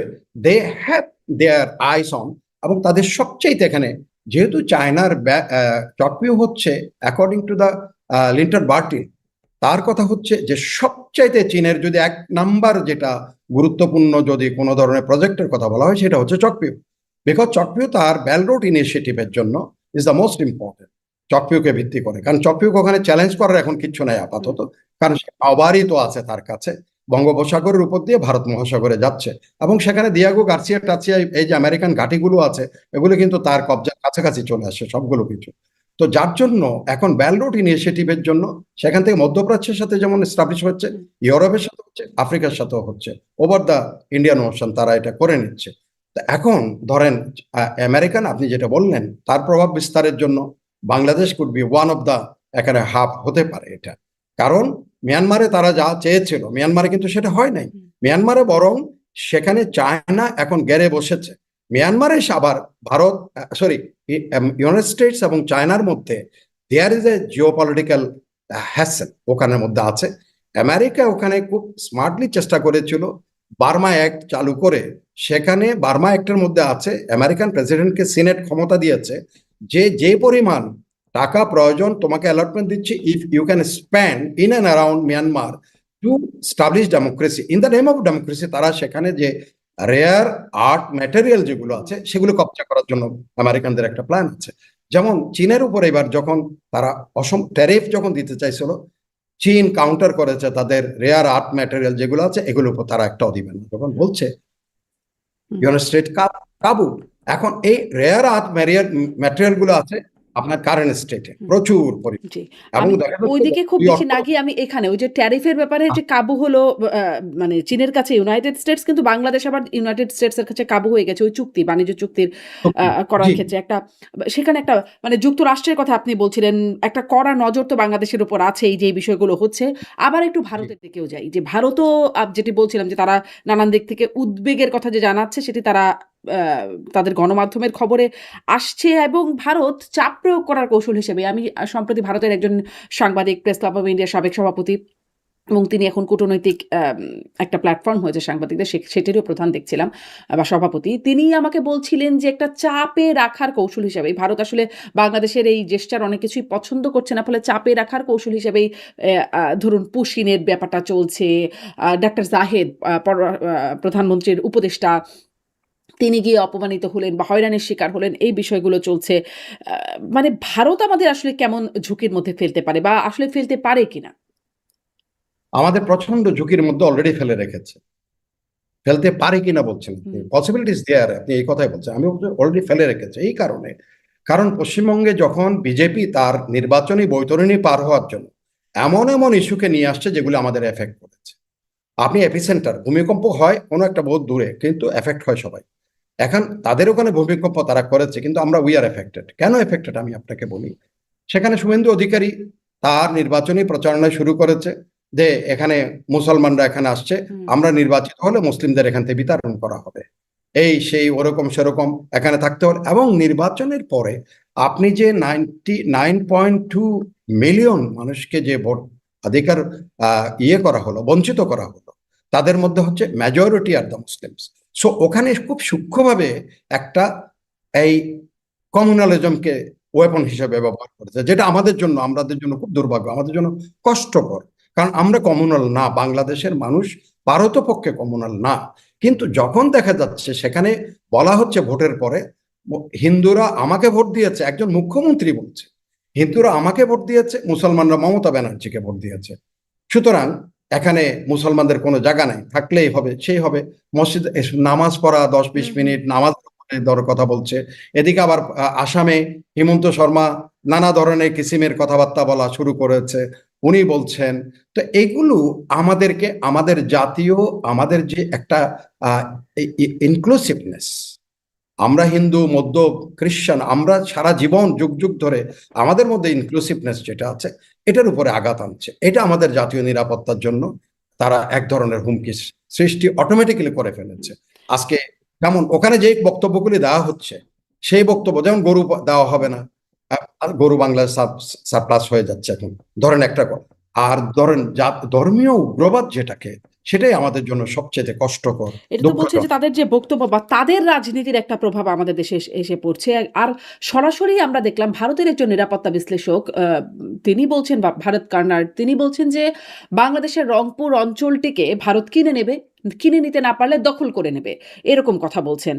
they have their ice on. এবং তাদের সবচেয়ে এখানে, যেহেতু চায়নার টকিও হচ্ছে অ্যাকর্ডিং টু দ্য লিন্টার বার্টিন, তার কথা হচ্ছে যে সবচাইতে চীনের যদি এক নাম্বার যেটা গুরুত্বপূর্ণ যদি কোনো ধরনের প্রজেক্টের কথা বলা হয়, সেটা হচ্ছে চকপিউ। বিকজ চকপিউ তার বেল রোড ইনিশিয়েটিভের জন্য ইজ দ্য মোস্ট ইম্পর্টেন্ট, চকপিউকে ভিত্তি করে। কারণ চকপিউকে ওখানে চ্যালেঞ্জ করার এখন কিচ্ছু নাই হুম, আপাতত, কারণ সে অবারিত আছে তার কাছে, বঙ্গোপসাগরের উপর দিয়ে ভারত মহাসাগরে যাচ্ছে। এবং সেখানে দিয়াগো গার্সিয়া টার্সিয়া, এই যে আমেরিকান ঘাঁটিগুলো আছে, এগুলো কিন্তু তার কবজার কাছাকাছি চলে আসে সবগুলো কিছু। তো যার জন্য এখন বেল রোড ইনিশিয়েটিভের জন্য সেখান থেকে মধ্যপ্রাচ্যের সাথে যেমন এস্টাবলিশ হচ্ছে, হুম, ইউরোপের সাথে হচ্ছে, আফ্রিকার সাথেও হচ্ছে, ওভার দ্য ইন্ডিয়ান ওশান তারা এটা করে নিচ্ছে। তো এখন ধরেন আমেরিকান, আপনি যেটা বললেন, তার প্রভাব বিস্তারের জন্য Bangladesh could be one of the এখানে হাব হতে পারে এটা। কারণ মিয়ানমারে তারা যা চেয়েছিল, মিয়ানমারে কিন্তু সেটা হয় নাই। হুম, মিয়ানমারে বরং সেখানে চায়না এখন গেড়ে বসেছে। মিয়ানমারে আবার ভারত, সরি, ইউনাইটেড স্টেটস এবং চায়নার মধ্যে there is a geopolitical hassle ওখানের মধ্যে আছে। আমেরিকা ওখানে খুব স্মার্টলি চেষ্টা করেছিল বার্মা অ্যাক্ট চালু করে, সেখানে বার্মা অ্যাক্টের মধ্যে আছে আমেরিকান প্রেসিডেন্টকে সিনেট ক্ষমতা দিয়েছে যে যে পরিমাণ টাকা প্রয়োজন তোমাকে অ্যালটমেন্ট দিচ্ছি, if you can spend in and around Myanmar to establish democracy, in the name of democracy, তারা সেখানে যে রেয়ার আর্ট ম্যাটেরিয়াল যেগুলো হুম, আছে সেগুলো কবজা করার জন্য আমেরিকানদের একটা প্ল্যান আছে। যেমন চীনের উপর এবার যখন তারা ট্যারিফ যখন দিতে চাইছিল, চীন কাউন্টার করেছে, তাদের রেয়ার আর্ট ম্যাটেরিয়াল যেগুলো আছে এগুলোর উপর তারা একটাও দিবেন না, তখন বলছে হুম, ইউনাইটেড স্টেট কাবু। এখন এই রেয়ার আর্থ ম্যাটেরিয়াল গুলো আছে আপনার কারেন্ট স্টেটে হুম। প্রচুর পরিমাণ। জি। এবং আমি দেখা যাচ্ছে ওইদিকে খুব ওই বেশি অর্থ, না গিয়ে আমি এখানে ওই যে ট্যারিফের ব্যাপারে যে কাবু হলো, আ মানে চীনের কাছে ইউনাইটেড স্টেটস, কিন্তু বাংলাদেশ আবার ইউনাইটেড স্টেটস এর কাছে কাবু হয়ে গেছে ওই চুক্তি, বাণিজ্য চুক্তির করার জি, ক্ষেত্রে একটা, সেখানে একটা মানে যুক্তরাষ্ট্রের কথা আপনি বলছিলেন, একটা কড়া নজর তো বাংলাদেশের উপর আছেই যে এই বিষয়গুলো হচ্ছে। আবার একটু জি। ভারতের দিকেও যাই। যে ভারতও যেটি বলছিলাম যে তারা নানান দিক থেকে উদ্বেগের কথা যে জানাচ্ছে সেটি তারা আ তাদের গণমাধ্যমের খবরে আসছে এবং ভারত চাপ প্রয়োগ করার কৌশল হিসেবে, আমি সম্প্রতি ভারতের একজন সাংবাদিক, প্রেস ক্লাব অফ ইন্ডিয়ার সাবেক সভাপতি, এবং তিনি এখন কূটনৈতিক একটা প্ল্যাটফর্ম হয়েছে সাংবাদিকদের, সেটিরও প্রধান দেখছিলাম বা সভাপতি। তিনি আমাকে বলছিলেন যে একটা চাপে রাখার কৌশল হিসেবেই ভারত আসলে বাংলাদেশের এই জেস্চার অনেক কিছুই পছন্দ করছে না। ফলে চাপে রাখার কৌশল হিসেবেই ধরুন পুশিনের ব্যাপারটা চলছে। ডাক্তার জাহেদ প্রধানমন্ত্রীর উপদেষ্টা, তিনি গিয়ে অপমানিত হলেন বা হয়রানির শিকার হলেন, এই বিষয়গুলো চলছে। আ মানে ভারত আমাদের আসলে কেমন ঝুঁকির মধ্যে ফেলতে পারে বা আসলে ফেলতে পারে কিনা? আমাদের প্রচন্ড ঝুঁকির মধ্যে অলরেডি ফেলে রেখেছে। ফেলতে পারে কিনা বলছেন আপনি, হুম, পসিবিলিটিস দেয়ার, আপনি এই কথাই বলছেন, আমি অলরেডি ফেলে রেখেছে। এই কারণে, কারণ পশ্চিমবঙ্গে যখন বিজেপি তার নির্বাচনী বৈতরণী পার হওয়ার জন্য এমন এমন ইস্যুকে নিয়ে আসছে যেগুলো আমাদের এফেক্ট করেছে, আপনি এপিসেন্টার, ভূমিকম্প হয় কোনো একটা বহুত দূরে, কিন্তু এফেক্ট হয় সবাই। এখন তাদের ওখানে ভূমিকম্প তারা করেছে, কিন্তু আমরা উই আর এফেক্টেড। কেন এফেক্টেড আমি আপনাকে বলি। সেখানে শুভেন্দু অধিকারী তার নির্বাচনী প্রচারণা শুরু করেছে যে এখানে মুসলমানরা এখানে আসছে, আমরা নির্বাচিত হলে মুসলিমদের এখান থেকে বিতাড়ন করা হবে, এই সেই ওরকম সেরকম এখানে থাকতে হলে। এবং নির্বাচনের পরে আপনি যে 99.2 মিলিয়ন মানুষকে যে ভোট অধিকার করা হলো, বঞ্চিত করা হলো, তাদের মধ্যে হচ্ছে majority are the Muslims. So ওখানে খুব সূক্ষ্মভাবে একটা এই কমিউনালিজমকে ওয়েপন হিসেবে ব্যবহার করেছে, যেটা আমাদের জন্য খুব দুর্ভাগ্য, আমাদের জন্য কষ্টকর। কারণ আমরা কমিউনাল না, বাংলাদেশের মানুষ পারতপক্ষে কমিউনাল না। কিন্তু যখন দেখা যাচ্ছে সেখানে বলা হচ্ছে ভোটের পরে হিন্দুরা আমাকে ভোট দিয়েছে, একজন মুখ্যমন্ত্রী বলছে হিন্দুরা আমাকে ভোট দিয়েছে, মুসলমানরা মমতা ব্যানার্জিকে ভোট দিয়েছে, সুতরাং এখানে মুসলমানদের কোনো জায়গা নাই, থাকলেই হবে সেই হবে। মসজিদ নামাজ পড়া 10-20 মিনিট নামাজ ধর কথা বলছে। এদিকে আবার আসামে হিমন্ত শর্মা নানা ধরনের কিসিমের কথাবার্তা বলা শুরু করেছে, উনি বলছেন। তো এগুলো আমাদেরকে আমাদের জাতীয়, আমাদের যে একটা ইনক্লুসিভনেস, আমরা হিন্দু মধ্য খ্রিস্টান, আমরা সারা জীবন যুগ যুগ ধরে আমাদের মধ্যে ইনক্লুসিভনেস যেটা আছে এটার উপরে আঘাত আনছে। এটা আমাদের জাতীয় নিরাপত্তার জন্য তারা এক ধরনের হুমকি সৃষ্টি অটোমেটিক্যালি করে ফেলেছে। আজকে যেমন ওখানে যে বক্তব্যগুলি দেওয়া হচ্ছে, সেই বক্তব্য যেমন গরু দেওয়া হবে না, আর গরু বাংলায় সারপ্লাস হয়ে যাচ্ছে এখন, ধরেন একটা কথা। আর ধরেন ধর্মীয় উগ্রবাদ যেটাকে, সেটাই আমাদের জন্য সবচেয়ে কষ্টকর, এটা তো বলছে দুঃখজনক। যে তাদের যে বক্তব্য বা তাদের রাজনীতির একটা প্রভাব আমাদের দেশে এসে পড়ছে। আর সরাসরি আমরা দেখলাম ভারতের একজন নিরাপত্তা বিশ্লেষক, তিনি বলছেন, বা ভারত কর্নার, তিনি বলছেন যে বাংলাদেশের রংপুর অঞ্চলটিকে ভারত কিনে নেবে, কিনে নিতে না পারলে দখল করে নেবে, এরকম কথা বলছেন।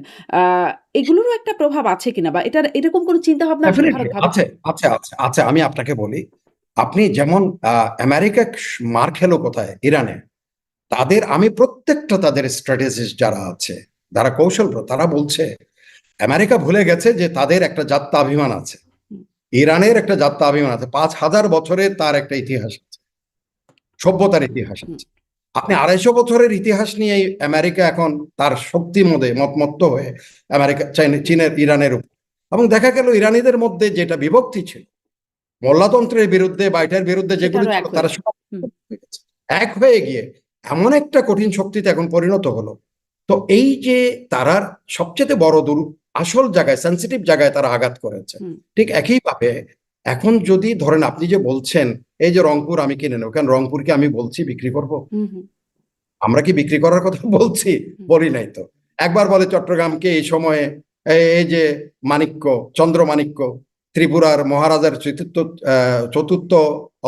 এগুলোরও একটা প্রভাব আছে কিনা, বা এটার এরকম কোনো চিন্তা ভাবনা আসলে ভারত ডেফিনেটলি আছে, ভাবছে? আছে, আছে, আছে। আমি আপনাকে বলি, আপনি যেমন আমেরিকা মার খেলো কোথায়, ইরানে। আমি প্রত্যেকটা তাদের স্ট্র্যাটেজিস্ট যারা আছে, যারা কৌশল, তারা বলছে আমেরিকা ভুলে গেছে যে তাদের একটা জাত্যাভিমান আছে, ইরানের একটা জাত্যাভিমান আছে, 5,000 বছরের তার একটা ইতিহাস আছে, সভ্যতার ইতিহাস আছে। আপনি 250 বছরের ইতিহাস নিয়ে আমেরিকা এখন তার শক্তি মদে মতমত্ত হয়ে আমেরিকা চীনের ইরানের উপর, এবং দেখা গেল ইরানিদের মধ্যে যেটা বিভক্তি ছিল মোল্লাতন্ত্রের বিরুদ্ধে বা এটার বিরুদ্ধে যেগুলো সেটারও ছিল, এক তারা হয়েছে। সব এক হয়ে গিয়ে এমন একটা কঠিন শক্তিতে এখন পরিণত হলো। তো এই যে তারা সবচেয়ে বড় আসল জায়গায়, সেন্সিটিভ জায়গায় তারা আঘাত করেছে। ঠিক একইভাবে এখন যদি ধরেন আপনি যে বলছেন এই যে রংপুর আমি কিনে নেব, কারণ রংপুরকে আমি বলছি বিক্রি করব? আমরা কি বিক্রি করার কথা বলছি? বলি নাই তো। একবার বলে চট্টগ্রামকে এই সময়ে, এই যে মাণিক্য, চন্দ্রমাণিক্য, ত্রিপুরার মহারাজার চতুর্থ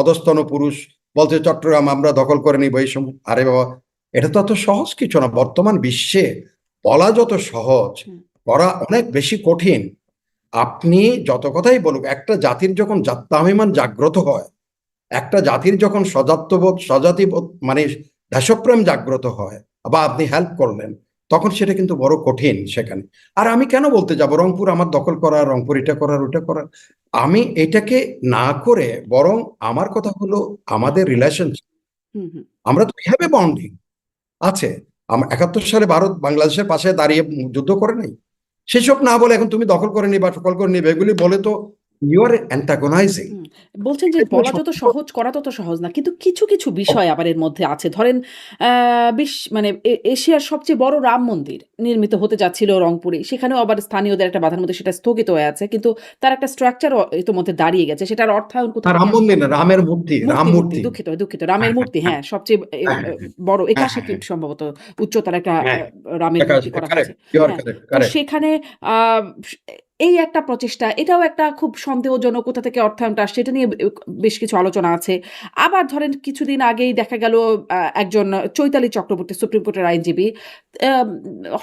অধস্তন পুরুষ বলছে চট্টগ্রাম আমরা দখল করে নিব এই সময়। আরে বাবা, এটা তো অত সহজ কিছু না। বর্তমান বিশ্বে বলা যত সহজ, করা অনেক বেশি কঠিন। আপনি যত কথাই বলুক, একটা জাতির যখন জাত্যাভিমান জাগ্রত হয়, একটা জাতির যখন স্বজাতিবোধ মানে দেশপ্রেম জাগ্রত হয়, বা আপনি হেল্প করলেন, তখন সেটা কিন্তু বড় কঠিন সেখানে। আর আমি কেন বলতে যাব রংপুর আমার দখল করা, রংপুর এটা করার ওটা করার, আমি এটাকে না করে বরং আমার কথা হলো আমাদের রিলেশনশিপ। আমরা তো হ্যাভ এ বন্ডিং আছে। 71 সালে ভারত বাংলাদেশের পাশে দাঁড়িয়ে যুদ্ধ করে নাই। সেসব না বলে এখন তুমি দখল করে নিবা, দখল করে নিবে, এগুলি বলে তো ইউ আর অ্যান্টাগোনাইজিং। বলছেন যে বলা যত সহজ করা তত সহজ না, কিন্তু কিছু কিছু বিষয় আবার এর মধ্যে আছে। ধরেন মানে এশিয়ার সবচেয়ে বড় রাম মন্দির নির্মিত হতে যাচ্ছিল রংপুরে, সেখানেও আবার স্থানীয়দের একটা বাধার মধ্যে সেটা স্থগিত হয়ে আছে, কিন্তু তার একটা স্ট্রাকচার ইতোমধ্যে দাঁড়িয়ে গেছে, সেটার অর্থায়ন কোথা থেকে রাম আসবে? মন্দির না, রামের মূর্তি, রাম মূর্তি, মূর্তি। দুঃখিত, রামের মূর্তি, হ্যাঁ, সবচেয়ে হ্যাঁ, বড় হ্যাঁ, 81 হ্যাঁ, ফিট সম্ভবত উচ্চতার একটা হ্যাঁ, রামের মূর্তি করা হয়েছে। কারেক্ট, ইউ আর হ্যাঁ, কারেক্ট, তো কারেক্ট। সেখানে এই একটা প্রচেষ্টা, এটাও একটা খুব সন্দেহজনক, কোথা থেকে অর্থায়নটা আসছে এটা নিয়ে বেশ কিছু আলোচনা আছে। আবার ধরেন কিছুদিন আগেই দেখা গেল একজন চৈতালি চক্রবর্তী, সুপ্রিম কোর্টের আইনজীবী, আম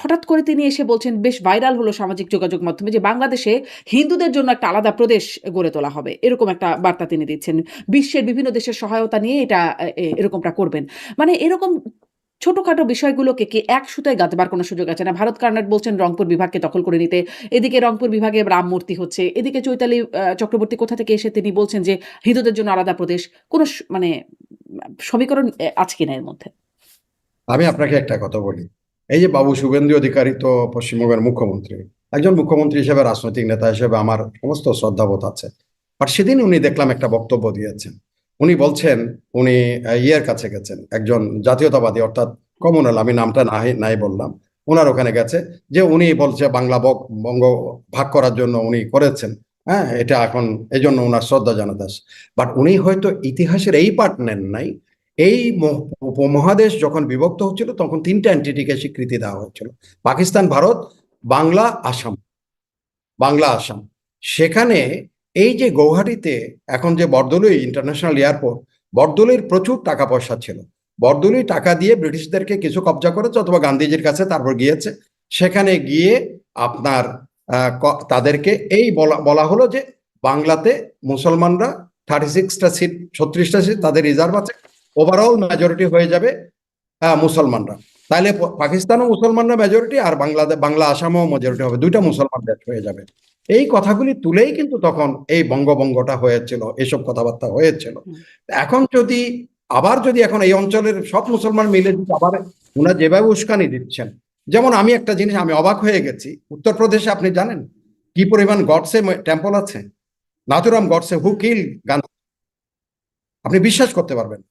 হঠাৎ করে তিনি এসে বলছেন, বেশ ভাইরাল হলো সামাজিক যোগাযোগ মাধ্যমে, যে বাংলাদেশে হিন্দুদের জন্য একটা আলাদা প্রদেশ গড়ে তোলা হবে। এরকম একটা বার্তা তিনি দিচ্ছেন। বিশ্বের বিভিন্ন দেশের সহায়তা নিয়ে এটা এরকমটা করবেন। মানে এরকম ছোটখাটো বিষয়গুলোকে কি এক সুতায় গাঁথবার কোনো সুযোগ আছে না? ভারত কর্নার বলছেন রংপুর বিভাগকে দখল করে নিতে। এদিকে রংপুর বিভাগে রাম মূর্তি হচ্ছে। এদিকে চৈতালি চক্রবর্তী কোথা থেকে এসে তিনি বলছেন যে হিন্দুদের জন্য আলাদা প্রদেশ। কোনো মানে সমীকরণ আছে কিনা এর মধ্যে? আমি আপনাকে একটা কথা বলি। এই যে বাবু শুভেন্দু অধিকারী তো পশ্চিমবঙ্গের মুখ্যমন্ত্রী, একজন মুখ্যমন্ত্রী হিসেবে, রাজনৈতিক নেতা হিসেবে আমার সমস্ত শ্রদ্ধাবোধ আছে। আর সেদিন উনি দেখলাম একটা বক্তব্য দিয়েছেন। উনি বলছেন, উনি ইয়ের কাছে গেছেন, একজন জাতীয়তাবাদী অর্থাৎ কমনাল, আমি নামটা নাই বললাম, ওনার ওখানে গেছে, যে উনি বলছে বাংলা বঙ্গ ভাগ করার জন্য উনি করেছেন। হ্যাঁ, এটা এখন এই জন্য ওনার শ্রদ্ধা জানাতে আসে। বাট উনি হয়তো ইতিহাসের এই পার্ট নেন নাই। এই উপমহাদেশ যখন বিভক্ত হচ্ছিল তখন তিনটা এন্টিটিকে স্বীকৃতি দেওয়া হয়েছিল: পাকিস্তান, ভারত, বাংলা, আসাম। বাংলা, আসাম। সেখানে এই যে গৌহাটিতে এখন যে বরদলৈ ইন্টারন্যাশনাল এয়ারপোর্ট, বরদলৈর প্রচুর টাকা পয়সা ছিল। বরদলৈ টাকা দিয়ে ব্রিটিশদেরকে কিছু কবজা করেছে অথবা গান্ধীজির কাছে তারপর গিয়েছে। সেখানে গিয়ে আপনার তাদেরকে এই বলা বলা হলো যে বাংলাতে মুসলমানরা 36টা সিট, 36টা সিট তাদের রিজার্ভ আছে, ওভারঅল মেজরিটি হয়ে যাবে মুসলমানরা। তাহলে পাকিস্তানও মুসলমানরা মেজরিটি, আর বাংলা আসামও মেজরিটি হবে, দুইটা মুসলমান দেশ হয়ে যাবে। এই কথাগুলি তুলেই কিন্তু তখন এই বঙ্গভঙ্গটা হয়েছিল, এসব কথাবার্তা হয়েছিল। এখন যদি এখন এই অঞ্চলের সব মুসলমান মিলে যদি আবার ওনারা যেভাবে উস্কানি দিচ্ছেন, যেমন আমি একটা জিনিস আমি অবাক হয়ে গেছি, উত্তরপ্রদেশে আপনি জানেন কি পরিমাণ গডসে টেম্পল আছে? নাথুরাম গডসে, হু কিল গান্ধী, আপনি বিশ্বাস করতে পারবেন,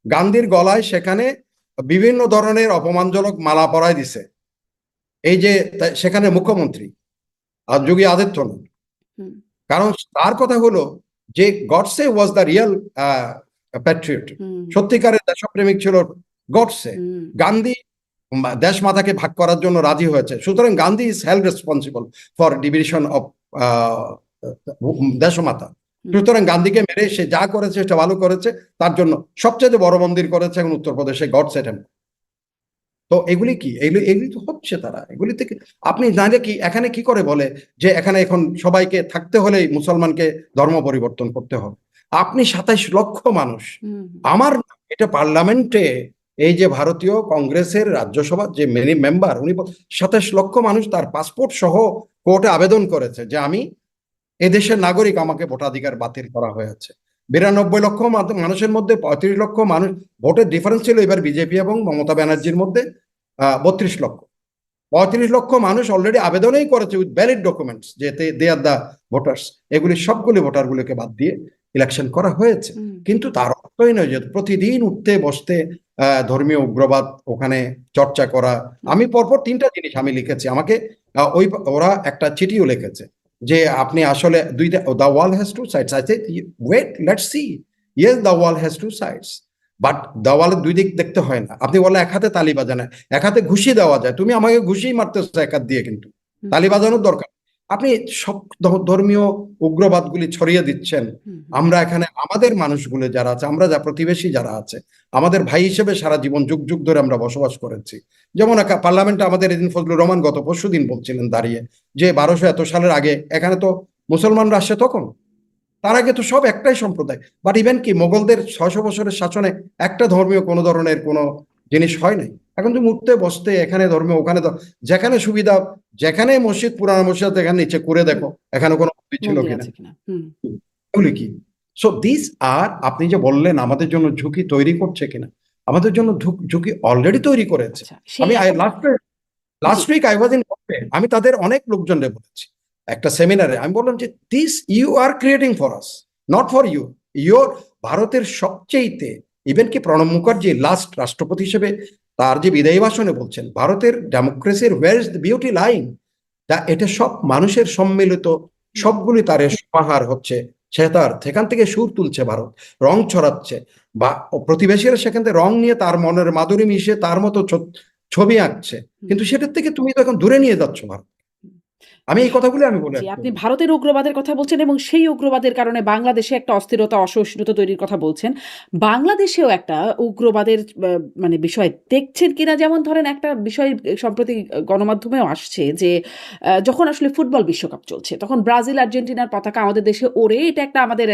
গান্ধীর গলায় সেখানে বিভিন্ন ধরনের অপমানজনক মালা পরায় দিছে এই যে সেখানে মুখ্যমন্ত্রী আর যোগী আদিত্যনাথ। কারণ তার কথা হলো যে Godse was the real Patriot, সত্যিকারের দেশপ্রেমিক ছিল গডসে। গান্ধী দেশ মাতাকে ভাগ করার জন্য রাজি হয়েছে, সুতরাং Gandhi is held responsible for division of দেশমাতা। সুতরাং গান্ধীকে মেরে সে যা করেছে সেটা ভালো করেছে, তার জন্য সবচেয়ে বড় মন্দির করেছে এখন উত্তরপ্রদেশে গডসে টেম্পল। তো এগুলি কি, এগুলি তো হচ্ছে তারা এগুলি থেকে। আপনি জানেন কি এখানে কি করে বলে যে এখানে এখন সবাইকে থাকতে হলে মুসলমানকে ধর্ম পরিবর্তন করতে হবে। আপনি 27 লক্ষ মানুষ, আমার এটা পার্লামেন্টে এই যে ভারতীয় কংগ্রেসের রাজ্যসভা যে মেম্বার, উনি 27 লক্ষ মানুষ তার পাসপোর্ট সহ কোর্টে আবেদন করেছে যে আমি এদেশের নাগরিক, আমাকে ভোটাধিকার বাতিল করা হয়েছে। 92 লক্ষ মানুষের মধ্যে 35 লক্ষ মানুষ ভোটের ডিফারেন্স ছিল এবার বিজেপি এবং মমতা ব্যানার্জির মধ্যে 32 লক্ষ। 35 লক্ষ মানুষ অলরেডি আবেদনই করেছে উইথ ভ্যালিড ডকুমেন্টস যে দে আর দ্য ভোটার্স। এগুলি সবগুলি ভোটারগুলোকে বাদ দিয়ে ইলেকশন করা হয়েছে। কিন্তু তার অর্থই নয় যে প্রতিদিন উঠতে বসতে ধর্মীয় উগ্রবাদ ওখানে চর্চা করা। আমি পরপর 3টা জিনিস আমি লিখেছি, আমাকে ওরা একটা চিঠিও লিখেছে যে আপনি আসলে দুইটা, the wall has two sides. I say wait, let's see. Yes, the wall has two sides, but দেওয়ালের দুই দিক দেখতে হয় না। আপনি বলে এক হাতে তালি বাজানো, এক হাতে ঘুষি দেওয়া যায়, তুমি আমাকে ঘুষি মারতেছো এক হাত দিয়ে, কিন্তু তালি বাজানোর দরকার। আপনি সব ধর্মীয় উগ্রবাদগুলি ছড়িয়ে দিচ্ছেন। আমরা এখানে আমাদের মানুষগুলো যারা আছে, আমরা যা প্রতিবেশী যারা আছে, আমাদের ভাই হিসেবে সারা জীবন যুগ যুগ ধরে আমরা বসবাস করেছি। যেমন পার্লামেন্টে আমাদের এদিন ফজলুর রহমান গত পরশুদিন বলছিলেন দাঁড়িয়ে যে 1200 এত সালের আগে এখানে তো মুসলমানরা আসছে, তখন তার আগে তো সব একটাই সম্প্রদায়। বাট ইভেন কি মোগলদের 600 বছরের শাসনে একটা ধর্মীয় কোনো ধরনের কোনো জিনিস হয় নাই। এখন তুমি উঠতে বসতে এখানে ধর্মীয়, ওখানে যেখানে সুবিধা, যেখানে মসজিদ, পুরানো মসজিদ, এখানে নিচে করে দেখো এখানে কোনো মন্দির ছিল কিনা, এগুলি কি। সো দিস আর আপনি যে বললেন আমাদের জন্য ঝুঁকি তৈরি করছে কিনা, আমাদের জন্য ঝুঁকি অলরেডি তৈরি করেছে। আমি last week I was in Bombay, আমি তাদের অনেক লোকজনকে বলেছি একটা সেমিনারে, আমি বললাম যে this you are creating for us, not for you. Your ভারতের সবচেয়েতে, ইভেন কি প্রণব মুখার্জি লাস্ট রাষ্ট্রপতি হিসেবে তার যে বিদায়ী ভাষণে বলছেন ভারতের ডেমোক্রেসির where is the beauty line, তা এটা সব মানুষের সম্মিলিত, সবগুলি তার সমাহার হচ্ছে, সে তার সেখান থেকে সুর তুলছে ভারত, রং ছড়াচ্ছে, বা প্রতিবেশীরা সেখান থেকে রং নিয়ে তার মনের মাধুরী মিশিয়ে তার মতো ছবি আঁকছে, কিন্তু সেটার থেকে তুমি তো এখন দূরে নিয়ে যাচ্ছ ভারত। আমি এই কথাগুলো আমি বলে জি, আপনি ভারতের উগ্রবাদের কথা বলছেন এবং সেই উগ্রবাদের কারণে বাংলাদেশে একটা অস্থিরতা, অসহিষ্ণুতা তৈরির কথা বলছেন। বাংলাদেশেও একটা উগ্রবাদের মানে বিষয় দেখছেন কিনা? যেমন ধরেন একটা বিষয় সম্প্রতি গণমাধ্যমেও আসছে যে যখন আসলে ফুটবল বিশ্বকাপ চলছে তখন ব্রাজিল আর্জেন্টিনার পতাকা আমাদের দেশে ওড়ে, এটা একটা আমাদের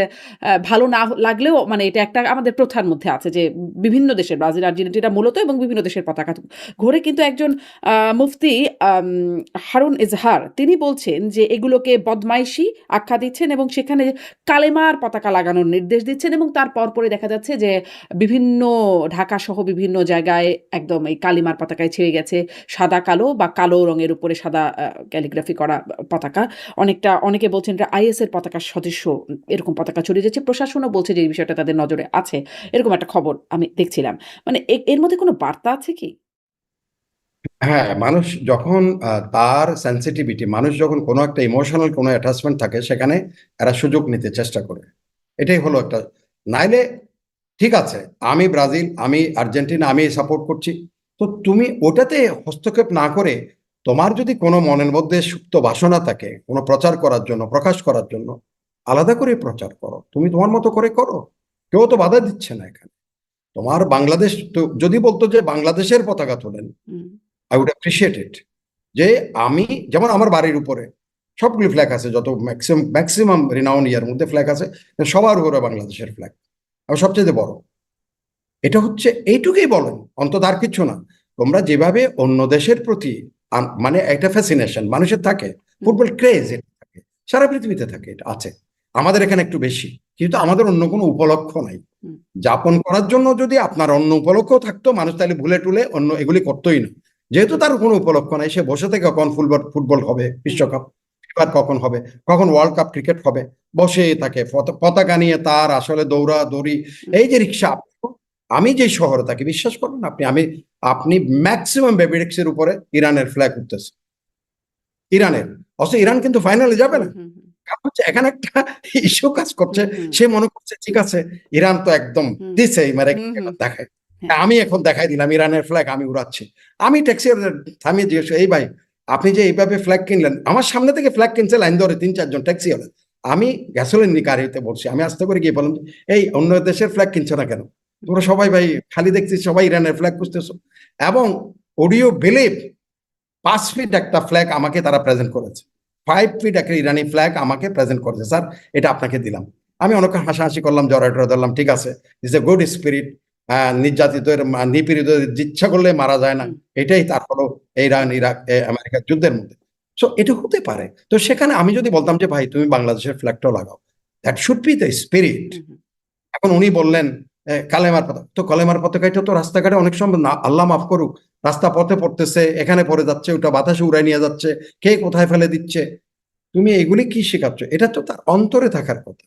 ভালো না লাগলেও মানে এটা একটা আমাদের প্রথার মধ্যে আছে যে বিভিন্ন দেশের, ব্রাজিল আর্জেন্টিনা মূলত, এবং বিভিন্ন দেশের পতাকা ঘোরে। কিন্তু একজন মুফতি হারুন ইজহার তিনি বলছেন যে এগুলোকে বদমাইশি আখ্যা দিচ্ছেন এবং সেখানে কালেমার পতাকা লাগানোর নির্দেশ দিচ্ছেন এবং তার পরপরই দেখা যাচ্ছে যে বিভিন্ন ঢাকাসহ বিভিন্ন জায়গায় একদম এই কালিমার পতাকায় ছেয়ে গেছে সাদা কালো বা কালো রঙের উপরে সাদা ক্যালিগ্রাফি করা পতাকা। অনেকে বলছেন এটা আইএস এর পতাকার সদৃশ্য এরকম পতাকা ছড়িয়ে যাচ্ছে। প্রশাসনও বলছে যে এই বিষয়টা তাদের নজরে আছে। এরকম একটা খবর আমি দেখছিলাম। মানে এর মধ্যে কোনো বার্তা আছে কি? হ্যাঁ, মানুষ যখন তার সেন্সিটিভিটি, মানুষ যখন কোনো একটা ইমোশনাল কোনো অ্যাটাচমেন্ট থাকে, সেখানে এরা সুযোগ নিতে চেষ্টা করে। এটাই হলো একটা। নাইলে ঠিক আছে, আমি ব্রাজিল, আমি আর্জেন্টিনা, আমি সাপোর্ট করছি, তো তুমি ওটাতে হস্তক্ষেপ না করে তোমার যদি কোনো মনের মধ্যে সুপ্ত বাসনা থাকে কোনো প্রচার করার জন্য, প্রকাশ করার জন্য, আলাদা করে প্রচার করো, তুমি তোমার মতো করে করো। কেউ তো বাধা দিচ্ছে না এখানে। তোমার বাংলাদেশ তো যদি বলতো যে বাংলাদেশের পতাকা তোলেন, হুম, আই উড অ্যাপ্রিসিয়েট ইট। যে আমি যেমন আমার বাড়ির উপরে সবগুলি ফ্ল্যাগ আছে, যত ম্যাক্সিমাম রিনাউন্ড ইয়ার মধ্যে ফ্ল্যাগ আছে, সবার উপরে বাংলাদেশের ফ্ল্যাগ, আর সবচেয়ে বড়। এটা হচ্ছে এইটুকুই বলেন, অন্তত আর কিছু না। তোমরা যেভাবে অন্য দেশের প্রতি মানে একটা ফ্যাসিনেশন মানুষের থাকে, হুম, ফুটবল ক্রেজ এটা থাকে, সারা পৃথিবীতে থাকে, এটা আছে। আমাদের এখানে একটু বেশি, কিন্তু আমাদের অন্য কোনো উপলক্ষ নাই। হুম, যাপন করার জন্য যদি আপনার অন্য উপলক্ষ থাকতো, মানুষ তাহলে ভুলে টুলে অন্য এগুলি করতোই না। যেহেতু তার কোনো উপলক্ষ নাই, সে বসে থেকে কখন ফুটবল ফুটবল হবে, হুম, বিশ্বকাপ এবার কখন হবে, কখন ওয়ার্ল্ড কাপ ক্রিকেট হবে, বসে থাকে পতাকা নিয়ে তার আসলে দৌড়া দৌড়ি। হুম, এই যে রিক্সা, আমি যে শহরে থাকি, বিশ্বাস করবেন আপনি ম্যাক্সিমাম বেবিরেক্সের উপরে ইরানের ফ্ল্যাগ উঠতেছে, ইরানের। অথচ ইরান কিন্তু ফাইনালে যাবে হুম, না। হুম, হুম, কারণ হচ্ছে এখানে একটা ইস্যু কাজ করছে। হুম, হুম, সে মনে করছে ঠিক আছে, ইরান তো একদম হুম, দিছে, মানে হুম, হুম, দেখায়, হ্যাঁ, আমি এখন দেখাই দিলাম ইরানের ফ্ল্যাগ আমি উড়াচ্ছি। আমি ট্যাক্সি থামিয়ে জিজ্ঞেস করি, এই ভাই, আপনি যে এইভাবে ফ্ল্যাগ কিনলেন, আমার সামনে থেকে ফ্ল্যাগ কিনছে লাইন ধরে 3-4 জন ট্যাক্সি হলে, আমি গ্যাসোলিন গাড়িতে বলছি, আমি আস্তে করে গিয়ে বললাম, এই অন্য দেশের ফ্ল্যাগ কিনছো না কেন? তোমরা সবাই ভাই খালি দেখছি সবাই ইরানের ফ্ল্যাগ খুঁজতেছো। এবং অডিও বিলিভ 5 ফিট একটা ফ্ল্যাগ আমাকে তারা প্রেজেন্ট করেছে, 5 ফিট একটা ইরানি ফ্ল্যাগ আমাকে প্রেজেন্ট করেছে, স্যার এটা আপনাকে দিলাম। আমি অনেক হাসাহাসি করলাম, জড়াটরা ধরলাম, ঠিক আছে, ইজ এ গুড স্পিরিট। নির্যাতিতের নিপীড়িত ইচ্ছা করলে মারা যায় না, হুম, এটাই তার হলো ইরান ইরাক আমেরিকার যুদ্ধের মধ্যে। সো এটা হতে পারে। তো সেখানে আমি যদি বলতাম যে ভাই তুমি বাংলাদেশের ফ্ল্যাগটাও লাগাও, that should be the spirit. Hmm, hmm, এখন উনি বললেন কালেমার পতাকা, তো কলেমার পতাকাটা তো রাস্তাঘাটে অনেক সময় না, আল্লাহ মাফ করুক, রাস্তা পথে পড়তেছে, এখানে পড়ে যাচ্ছে, ওটা বাতাসে উড়াই নিয়ে যাচ্ছে, কে কোথায় ফেলে দিচ্ছে। তুমি এগুলি কি শেখাচ্ছ? এটা তো তার অন্তরে থাকার কথা।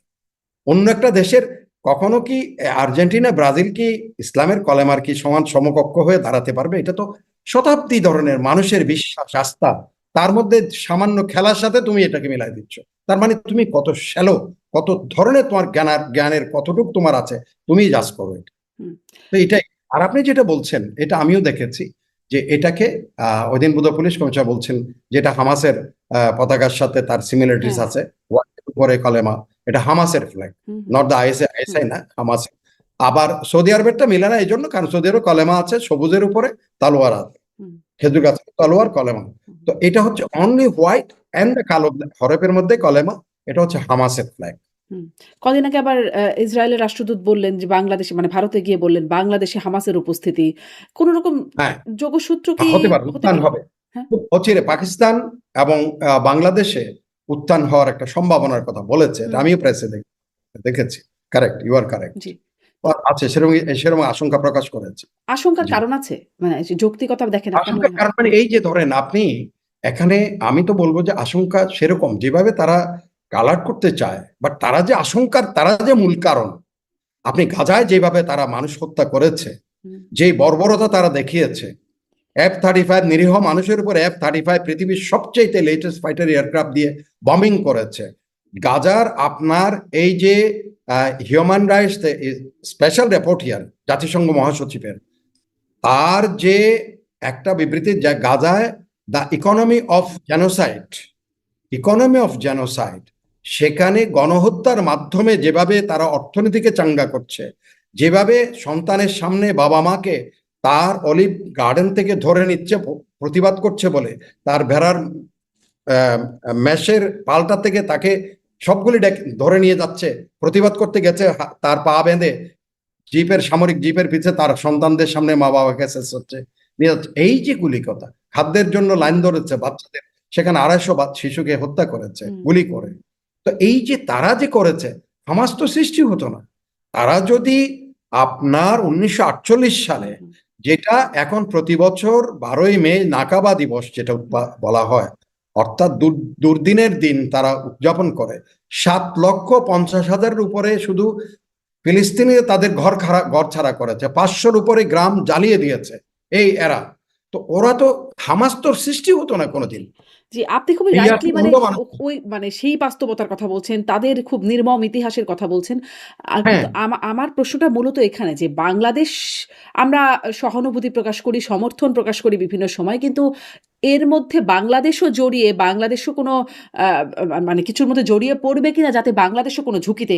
অন্য একটা দেশের কখনো কি আর্জেন্টিনা ব্রাজিল কি ইসলামের কলেমার কি সমান সমকক্ষ হয়ে দাঁড়াতে পারবে? এটা তো শতাব্দী ধরনের মানুষের বিশ্বাস, আস্থা, তার মধ্যে সামান্য খেলার সাথে তুমি এটাকে মিলাই দিচ্ছ। তার মানে তুমি কত শ্যালো, কত ধরনের তোমার জ্ঞানের কতটুকু তোমার আছে, তুমি জাজ করো এটা। হুম, তো এটাই। আর আপনি যেটা বলছেন এটা আমিও দেখেছি, যে এটাকে ওই দিন বোধহয় পুলিশ কমিশনার বলছেন যেটা হামাসের পতাকার সাথে তার সিমিলারিটিস হ্যাঁ, আছে, হোয়াইটের উপরে কলেমা, এটা হামাসের flag, hmm, hmm, not the ISI, hmm, ISI না, হামাসের। আবার সৌদি আরবেরটা মিলে না এই জন্য, কারণ সৌদি আরবে কলেমা আছে, সবুজের উপরে তালোয়ার আছে, হুম, খেজুর গাছ তলোয়ার কলেমা। হুম, তো এটা হচ্ছে অনলি হোয়াইট অ্যান্ড কালো হরফের মধ্যে কলেমা, এটা হচ্ছে হামাসের ফ্ল্যাগ। হুম। কদিন আগে আবার ইসরায়েলের রাষ্ট্রদূত বললেন যে বাংলাদেশে মানে ভারতে গিয়ে বললেন বাংলাদেশে হামাসের উপস্থিতি। কোন রকম হ্যাঁ, যোগসূত্র কি হতে পারে, হতে উত্থান পারে? হবে হ্যাঁ? খুব অচিরে। পাকিস্তান এবং বাংলাদেশে উত্থান হওয়ার একটা সম্ভাবনার কথা বলেছে, এটা হুম, আমিও প্রেসে দেখেছি। Correct, you are correct. জি। তো আছে সেরকম, সেরকম আশঙ্কা প্রকাশ করেছে। আশঙ্কার জি, কারণ আছে? মানে যে যৌক্তিকতা দেখেন আপনার আশঙ্কার মনে হয়? কারণ মানে এই যে ধরেন আপনি এখানে, আমি তো বলবো যে আশঙ্কা সেরকম যেভাবে তারা কালার করতে চায়, বাট তারা যে আশঙ্কার, তারা যে মূল কারণ, আপনি গাজায় যেভাবে তারা মানুষ হত্যা করেছে, হুম, যে বর্বরতা তারা দেখিয়েছে, F-35 নিরীহ মানুষের উপর F-35 পৃথিবীর সবচেয়ে লেটেস্ট ফাইটার এয়ারক্রাফট দিয়ে বম্বিং করেছে। গাজার আপনার এই যে হিউম্যান রাইটস স্পেশাল রিপোর্টিয়ার, জাতিসংঘ মহাসচিবের, তার যে একটা বিবৃতি, যা গাজায় দ্য ইকোনমি অফ জেনোসাইড, সেখানে গণহত্যার মাধ্যমে যেভাবে তারা অর্থনীতিকে চাঙ্গা করছে, যেভাবে সন্তানের সামনে বাবা মাকে তার অলিভ গার্ডেন থেকে ধরে নিচ্ছে প্রতিবাদ করছে বলে, তার ভেড়ার মেষের পালটা থেকে তাকে সবগুলি ধরে নিয়ে যাচ্ছে, প্রতিবাদ করতে গেছে, তার পা বেঁধে সামরিক জিপের পিছে তার সন্তানদের সামনে মা বাবাকে শেষ হচ্ছে নিয়ে যাচ্ছে। এই যে গুলি কথা, খাদ্যের জন্য লাইন ধরেছে বাচ্চাদের, সেখানে 250 শিশুকে হত্যা করেছে হুম। গুলি করে। তো এই যে তারা যে করেছে, হামাস তো সৃষ্টি হতো না। তারা যদি আপনার 1948 সালে, হুম, যেটা এখন প্রতি বছর 12ই মে নাকাবা দিবস যেটা বলা হয়, অর্থাৎ দুর্দিনের দিন তারা উদযাপন করে, 7,50,000-এর উপরে শুধু ফিলিস্তিনি তাদের ঘর ছাড়া করেছে, 500-র উপরে গ্রাম জ্বালিয়ে দিয়েছে এই এরা। তো ওরা তো, হামাস তো সৃষ্টি হতো না কোনোদিন। জি, আপনি খুবই এই রাইটলি আসলে মানে হলো মানুষ। ওই মানে সেই বাস্তবতার কথা বলছেন। তাদের খুব নির্মম ইতিহাসের কথা বলছেন। হ্যাঁ, কিন্তু আমার প্রশ্নটা মূলত এখানে যে বাংলাদেশ আমরা সহানুভূতি প্রকাশ করি, সমর্থন প্রকাশ করি বিভিন্ন সময়। কিন্তু এর মধ্যে বাংলাদেশও জড়িয়ে বাংলাদেশও কোনো আ মানে কিছুর মধ্যে জড়িয়ে পড়বে কিনা যাতে বাংলাদেশও কোনো ঝুঁকিতে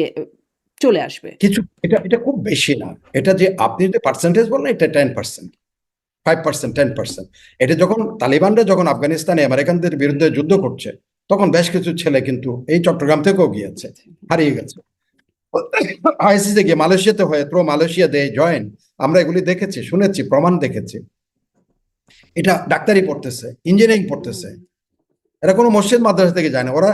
চলে আসবে? কিছু, এটা এটা খুব বেশি না। এটা যে আপনি যে পার্সেন্টেজ বললেন, এটা 10%, 5%, 10%। এটা যখন তালিবানরা যখন আফগানিস্তানে আমেরিকানদের বিরুদ্ধে যুদ্ধ করছে, তখন বেশ কিছু ছেলে কিন্তু এই চট্টগ্রাম থেকেও গিয়েছে, আচ্ছা। হারিয়ে গেছে। আইসিসে গিয়ে মালয়েশিয়াতে হয়ে থ্রো মালয়েশিয়া দে জয়েন, আমরা এগুলি দেখেছি, শুনেছি, প্রমাণ দেখেছি। এটা ডাক্তারি পড়তেছে, ইঞ্জিনিয়ারিং পড়তেছে, হুম, এরা কোনো মসজিদ মাদ্রাসা থেকে যায় না, ওরা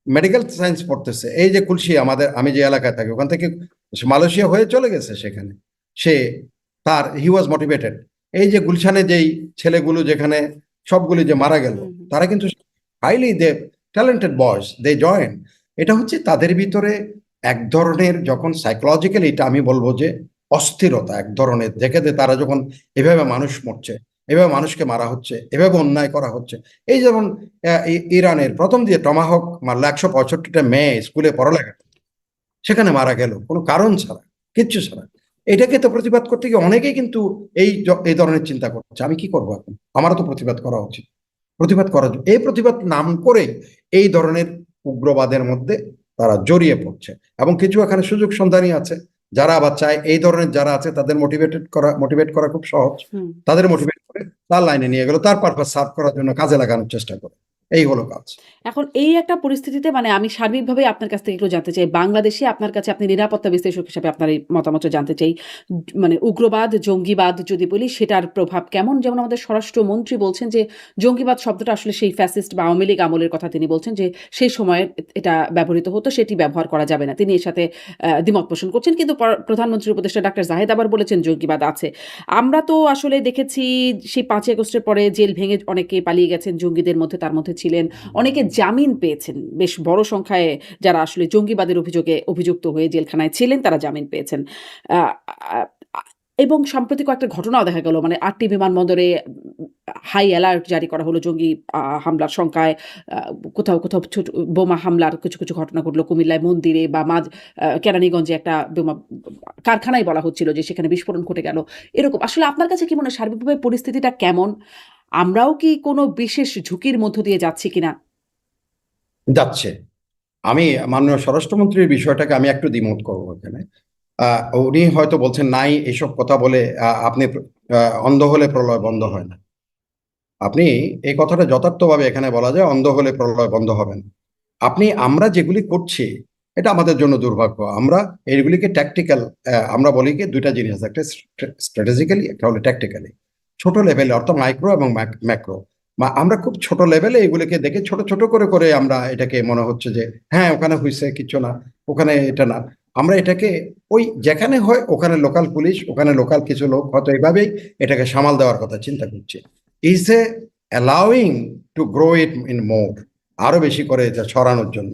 মেডিকেল সায়েন্স পড়তেছে। এই যে কুলসি, আমি যে এলাকায় থাকি ওখান থেকে মালয়েশিয়া হয়ে চলে গেছে সেখানে। সে, হি ওয়াজ মোটিভেটেড। এই যে গুলশানে যেই ছেলেগুলো যেখানে সবগুলি যে মারা গেল, হুম, হুম, তারা কিন্তু হাইলি দে ট্যালেন্টেড বয়স, দে জয়েন। এটা হচ্ছে তাদের ভিতরে এক ধরনের, যখন সাইকোলজিক্যালি, এটা আমি বলবো যে অস্থিরতা এক ধরনের দেখে দে, তারা যখন এভাবে মানুষ মরছে, এভাবে মানুষকে মারা হচ্ছে, এভাবে অন্যায় করা হচ্ছে। এই যেমন ইরানের প্রথম দিয়ে টমাহক মারলো, 165টা মেয়ে স্কুলে পড়ালেখা, সেখানে মারা গেল কোনো কারণ ছাড়া, কিচ্ছু ছাড়া। এটাকে তো প্রতিবাদ করতে গিয়ে অনেকেই কিন্তু এই ধরনের চিন্তা করছে, আমি কি করবো এখন, আমারও তো প্রতিবাদ করা উচিত। প্রতিবাদ করার এই প্রতিবাদ নাম করে এই ধরনের উগ্রবাদের মধ্যে তারা জড়িয়ে পড়ছে। এবং কিছু এখানে সুযোগ সন্ধানী আছে, যারা আবার চায় এই ধরনের যারা আছে তাদের মোটিভেট করা খুব সহজ। হুম। তাদের মোটিভেট করে তার লাইনে নিয়ে গেল, তার পারপাস সার্ভ করার জন্য কাজে লাগানোর চেষ্টা করে। এই হলো কাজ। এখন এই একটা পরিস্থিতিতে মানে আমি সার্বিকভাবে আপনার কাছ থেকে একটু জানতে চাই। বাংলাদেশে আপনার কাছে আপনি নিরাপত্তা বিশ্লেষক হিসেবে আপনার এই মতামতটা জানতে চাই। মানে উগ্রবাদ, জঙ্গিবাদ যদি বলি সেটার প্রভাব কেমন? যেমন আমাদের স্বরাষ্ট্রমন্ত্রী বলছেন যে জঙ্গিবাদ শব্দটা আসলে সেই ফ্যাসিস্ট বা আওয়ামী লীগ আমলের কথা তিনি বলছেন যে সেই সময়ে এটা ব্যবহৃত হতো, সেটি ব্যবহার করা যাবে না। তিনি এর সাথে দ্বিমত পোষণ করছেন। কিন্তু প্রধানমন্ত্রীর উপদেষ্টা ডাক্তার জাহেদ আবার বলেছেন জঙ্গিবাদ আছে। আমরা তো আসলে দেখেছি সেই ৫ই আগস্টের পরে জেল ভেঙে অনেকে পালিয়ে গেছেন জঙ্গিদের মধ্যে, তার মধ্যে ছিলেন অনেকে জামিন পেয়েছেন। বেশ বড় সংখ্যায় যারা আসলে জঙ্গিবাদের অভিযোগে অভিযুক্ত হয়ে জেলখানায় ছিলেন তারা জামিন পেয়েছেন। আ আ আ এবং সম্প্রতি কয়েকটা ঘটনাও দেখা গেল মানে ৮টি বিমানবন্দরে হাই অ্যালার্ট জারি করা হলো জঙ্গি হামলার শঙ্কায়। আ কোথাও ছোট বোমা হামলার কিছু ঘটনা ঘটলো কুমিল্লায় মন্দিরে বা কেরানীগঞ্জে একটা বোমা কারখানায় বলা হচ্ছিল যে সেখানে বিস্ফোরণ ঘটে গেল। এরকম আসলে আপনার কাছে কি মনে হয় সার্বিকভাবে পরিস্থিতিটা কেমন? আমরাও কি কোনো বিশেষ ঝুঁকির মধ্য দিয়ে যাচ্ছি কিনা? যাচ্ছে। আমি মাননীয় স্বরাষ্ট্রমন্ত্রীর বিষয়টাকে আমি একটু দ্বিমত করবো এখানে। উনি হয়তো বলছেন নাই এইসব কথা বলে, আপনি অন্ধ হলে প্রলয় বন্ধ হয় না। আপনি এই কথাটা যথার্থভাবে এখানে বলা যায়, অন্ধ হলে প্রলয় বন্ধ হবে না। আমরা যেগুলি করছি, এটা আমাদের জন্য দুর্ভাগ্য। আমরা এইগুলিকে ট্যাকটিক্যাল, আমরা বলি কি দুইটা জিনিস আছে, একটা স্ট্র্যাটেজিক্যালি, একটা হলো ট্যাকটিক্যালি। ছোট লেভেলে অর্থাৎ মাইক্রো এবং ম্যাক্রো, আমরা খুব ছোট লেভেলে এগুলিকে দেখে ছোট ছোট করে করে আমরা এটাকে মনে হচ্ছে যে হ্যাঁ ওখানে হয়েছে কিছু না, ওখানে এটা না। আমরা এটাকে ওই যেখানে হয় ওখানে লোকাল পুলিশ, ওখানে লোকাল কিছু লোক হয়তো এইভাবেই এটাকে সামাল দেওয়ার কথা চিন্তা করছে। Is a allowing to grow it in মোর, আরো বেশি করে এটা ছড়ানোর জন্য।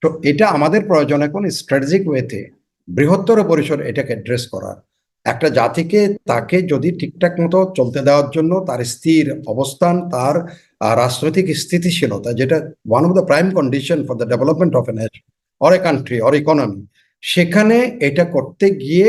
তো এটা আমাদের প্রয়োজন এখন স্ট্র্যাটেজিক ওয়েতে বৃহত্তর পরিসর এটাকে অ্যাড্রেস করার। একটা জাতিকে, তাকে যদি ঠিকঠাক মতো চলতে দেওয়ার জন্য তার স্থির অবস্থান, তার রাজনৈতিক স্থিতিশীলতা, যেটা one of the prime condition for the development of a nation or a country or economy, সেখানে এটা করতে গিয়ে